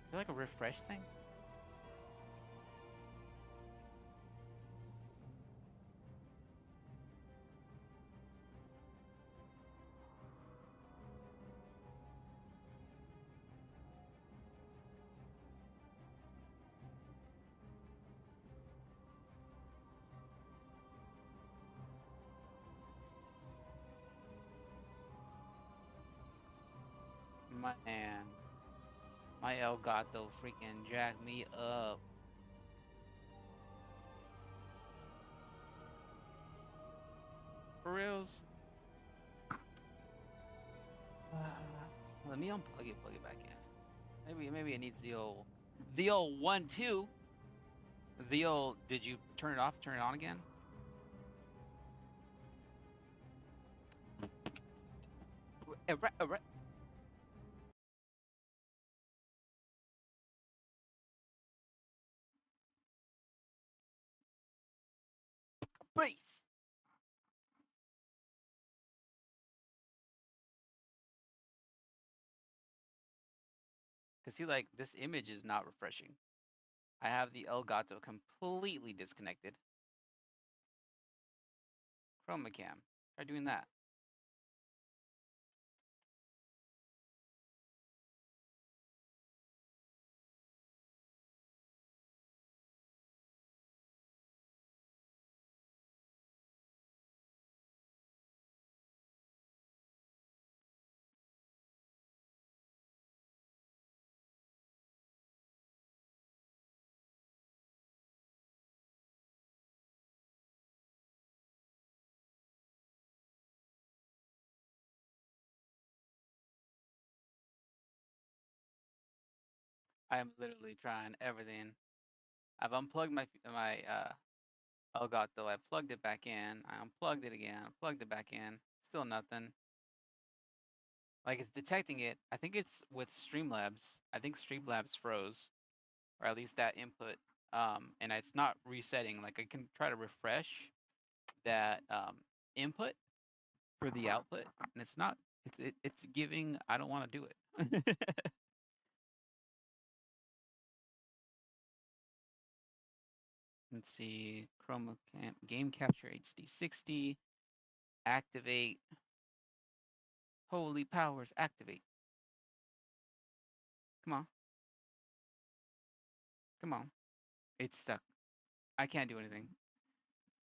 Is there like a refresh thing? Man, my Elgato freaking jacked me up. For reals? Let me unplug it, plug it back in. Maybe it needs the old 1-2. The old, did you turn it off, turn it on again? Base. Cause see, like this image is not refreshing. I have the Elgato completely disconnected. Chroma cam. Try doing that. I am literally trying everything. I've unplugged my Elgato. I plugged it back in. I unplugged it again. Plugged it back in. Still nothing. Like it's detecting it. I think it's with Streamlabs. I think Streamlabs froze, or at least that input. And it's not resetting. Like I can try to refresh that input for the output, and it's not. It's giving. I don't want to do it. Let's see. Chroma game capture HD 60. Activate. Holy powers, activate. Come on. Come on. It's stuck. I can't do anything.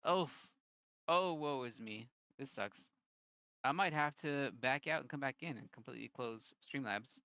Oh, oh, woe is me. This sucks. I might have to back out and come back in and completely close Streamlabs.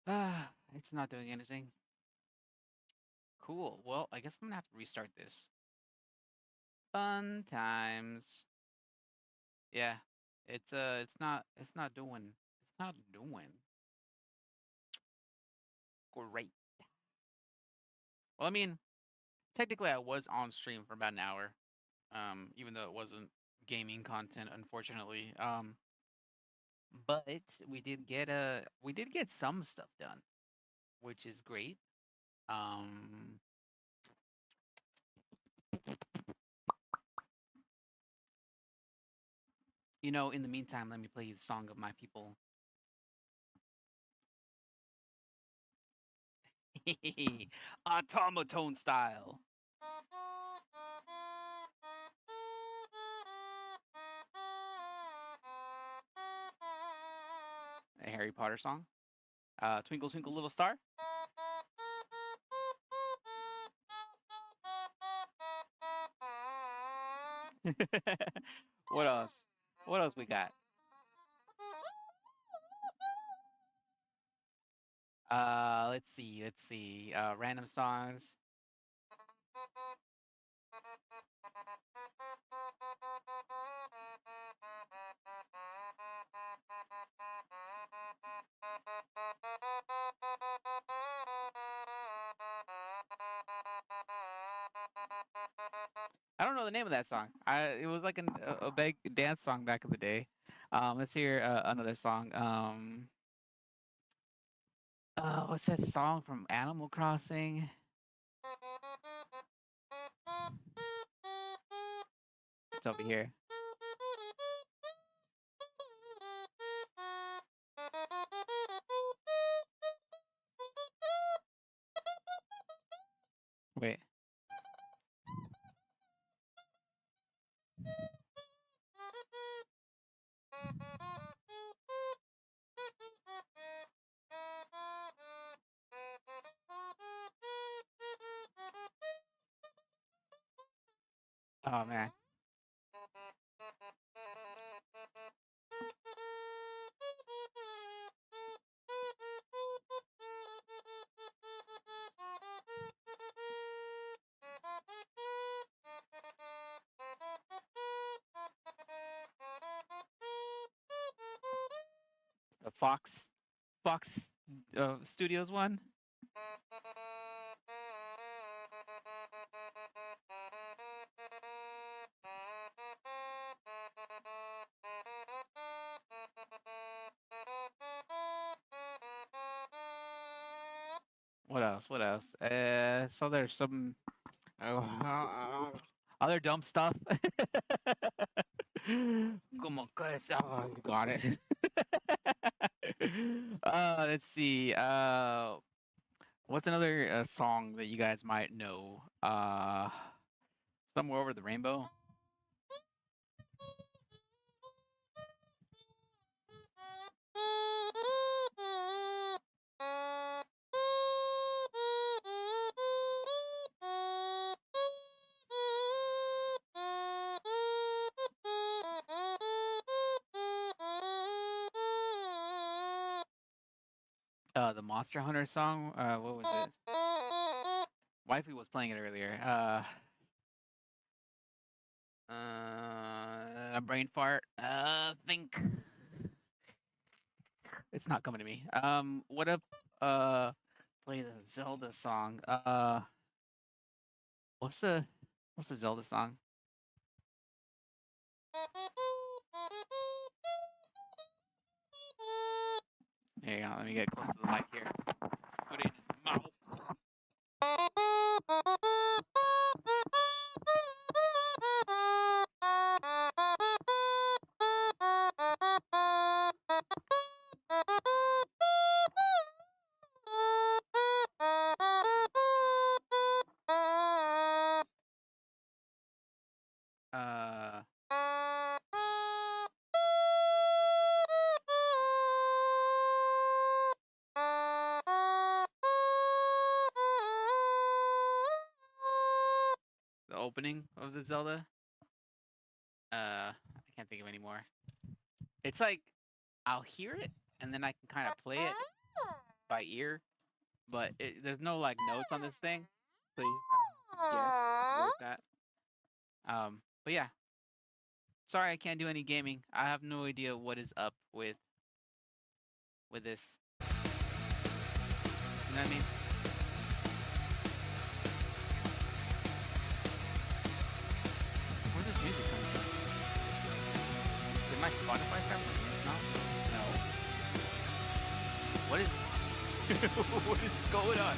Ah, it's not doing anything. Cool. Well, I guess I'm gonna have to restart this. Fun times. Yeah. It's not doing. It's not doing. great. Well, I mean, technically, I was on stream for about an hour, even though it wasn't gaming content, unfortunately. But we did get some stuff done, which is great. Um, in the meantime, let me play you the song of my people. Automaton style. A Harry Potter song. Twinkle Twinkle Little Star. What else? What else we got? Let's see. Let's see. Random songs. I don't know the name of that song. It was like a big dance song back in the day. Let's hear another song. What's that song from Animal Crossing? It's over here. Wait. Oh man. The Fox Studios one. What else? What else? So there's some other dumb stuff. Como que oh, you got it. Let's see. What's another song that you guys might know? Somewhere Over the Rainbow. The Monster Hunter song. What was it? Wifey was playing it earlier. A brain fart. Think. It's not coming to me. What up? Play the Zelda song. What's the Zelda song? There you go. Let me get close to the mic here. Put it in his mouth. The opening of the Zelda. I can't think of any more. It's like I'll hear it and then I can kind of play it by ear, but there's no like notes on this thing, so you just kind of guess with that. But yeah. Sorry, I can't do any gaming. I have no idea what is up with this. You know what I mean? Where's this music coming from? Did my Spotify start playing it now? No. What is what is going on?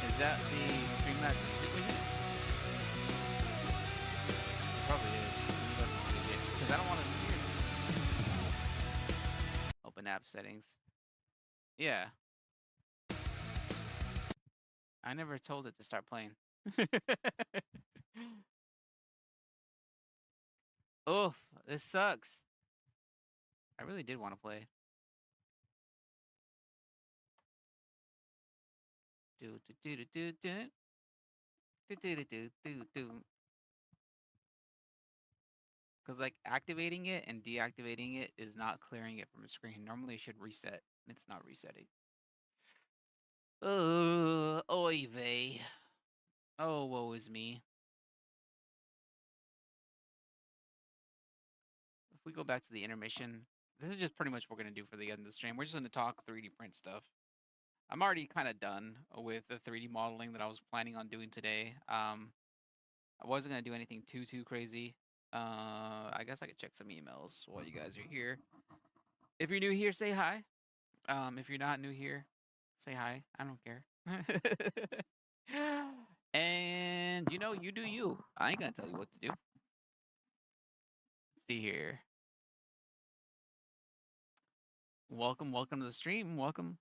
Is that the Streamlabs music widget? Probably is. Because I don't want to hear it. Open app settings. Yeah. I never told it to start playing. Oof, this sucks. I really did want to play. Do do do do do do do do do do do. Because like activating it and deactivating it is not clearing it from the screen. Normally it should reset. It's not resetting. Oy vey. Oh, woe is me. If we go back to the intermission, this is just pretty much what we're gonna do for the end of the stream. We're just gonna talk 3D print stuff. I'm already kind of done with the 3D modeling that I was planning on doing today. I wasn't gonna do anything too crazy. I guess I could check some emails while you guys are here. If you're new here, say hi. If you're not new here, say hi. I don't care. And you know, you do you. I ain't gonna tell you what to do. Let's see here. Welcome to the stream. Welcome.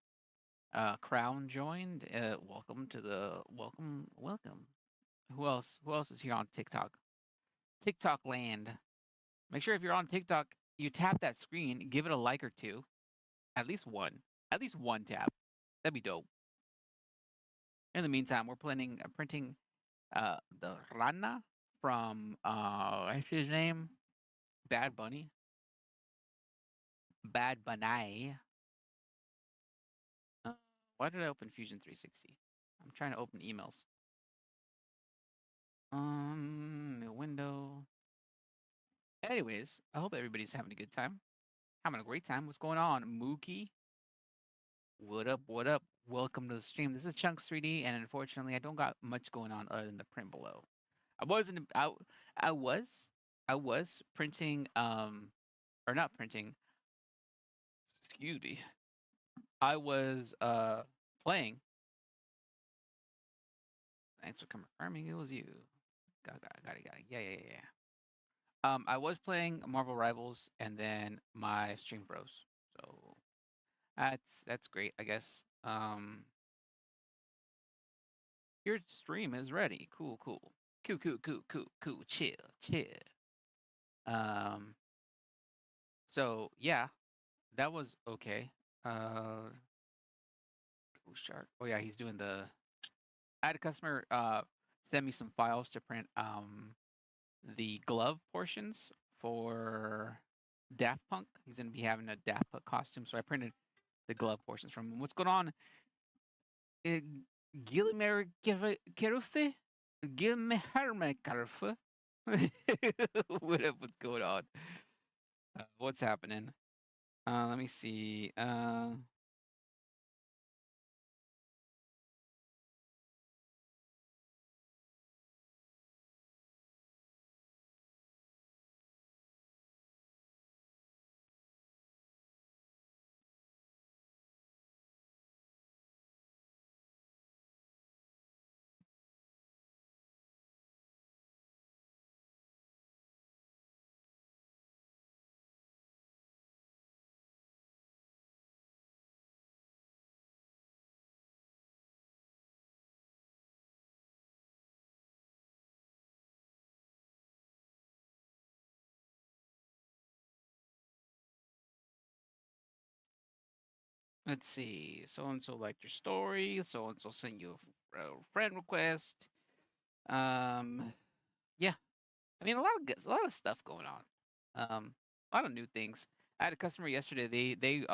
Crown joined. Welcome to the welcome. Who else is here on TikTok? TikTok land. Make sure if you're on TikTok, you tap that screen, give it a like or two. At least one. At least one tap. That'd be dope. In the meantime, we're printing the Rana from what's his name? Bad Bunny. Bad Bunny. Why did I open Fusion 360? I'm trying to open emails. New window. Anyways, I hope everybody's having a good time. Having a great time. What's going on, Mookie? What up? What up? Welcome to the stream. This is Chunks 3D, and unfortunately, I don't got much going on other than the print below. I was printing or not printing. Excuse me. I was playing. Thanks for confirming it was you. Got it. Yeah. I was playing Marvel Rivals, and then my stream froze. So that's great, I guess. Your stream is ready. Cool. Chill. So yeah, that was okay. Shark. Oh yeah, he's doing the. I had a customer send me some files to print the glove portions for Daft Punk. He's gonna be having a Daft Punk costume, so I printed the glove portions from him. What's going on? Gilmer Kerufe? Gilmer Kerufe? What's going on? What's happening? Let me see. Let's see. So and so liked your story. So and so sent you a friend request. Yeah. I mean, a lot of stuff going on. A lot of new things. I had a customer yesterday. They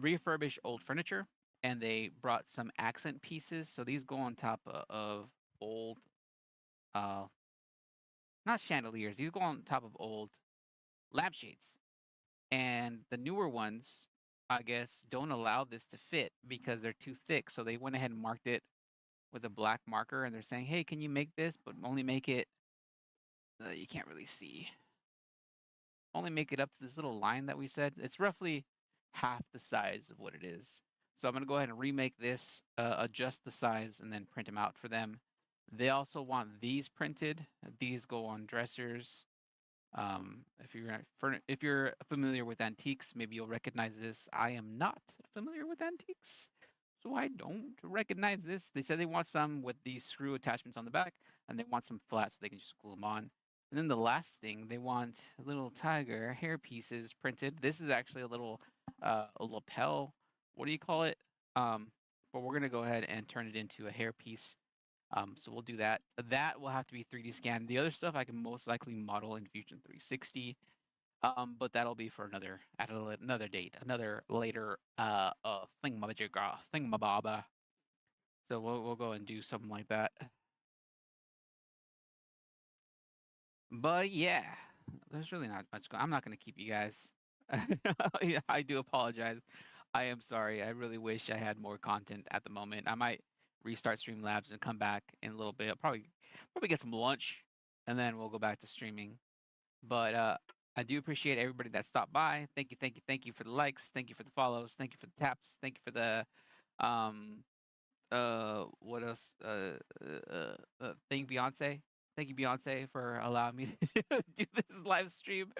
refurbish old furniture and they brought some accent pieces. So these go on top of old, uh, not chandeliers. These go on top of old lampshades. And the newer ones, I guess, don't allow this to fit because they're too thick. So they went ahead and marked it with a black marker, and they're saying, "Hey, can you make this, but only make it." You can't really see. Only make it up to this little line that we said. It's roughly half the size of what it is. So I'm gonna go ahead and remake this, adjust the size, and then print them out for them. They also want these printed. These go on dressers. If you're familiar with antiques, maybe you'll recognize this. I am not familiar with antiques, so I don't recognize this. They said they want some with these screw attachments on the back, and they want some flat so they can just glue them on. And then the last thing, they want little tiger hair pieces printed. This is actually a little a lapel. What do you call it? But we're gonna go ahead and turn it into a hair piece. So we'll do that. That will have to be 3D scanned. The other stuff I can most likely model in Fusion 360. But that'll be for another date, another later thingamabobba. So we'll go and do something like that. But yeah, there's really not much. I'm not gonna keep you guys. I do apologize. I am sorry. I really wish I had more content at the moment. I might restart Streamlabs and come back in a little bit. I'll probably get some lunch, and then we'll go back to streaming. But I do appreciate everybody that stopped by. Thank you, thank you, thank you for the likes. Thank you for the follows. Thank you for the taps. Thank you for the what else? Thank Beyonce. Thank you, Beyonce, for allowing me to do this live stream.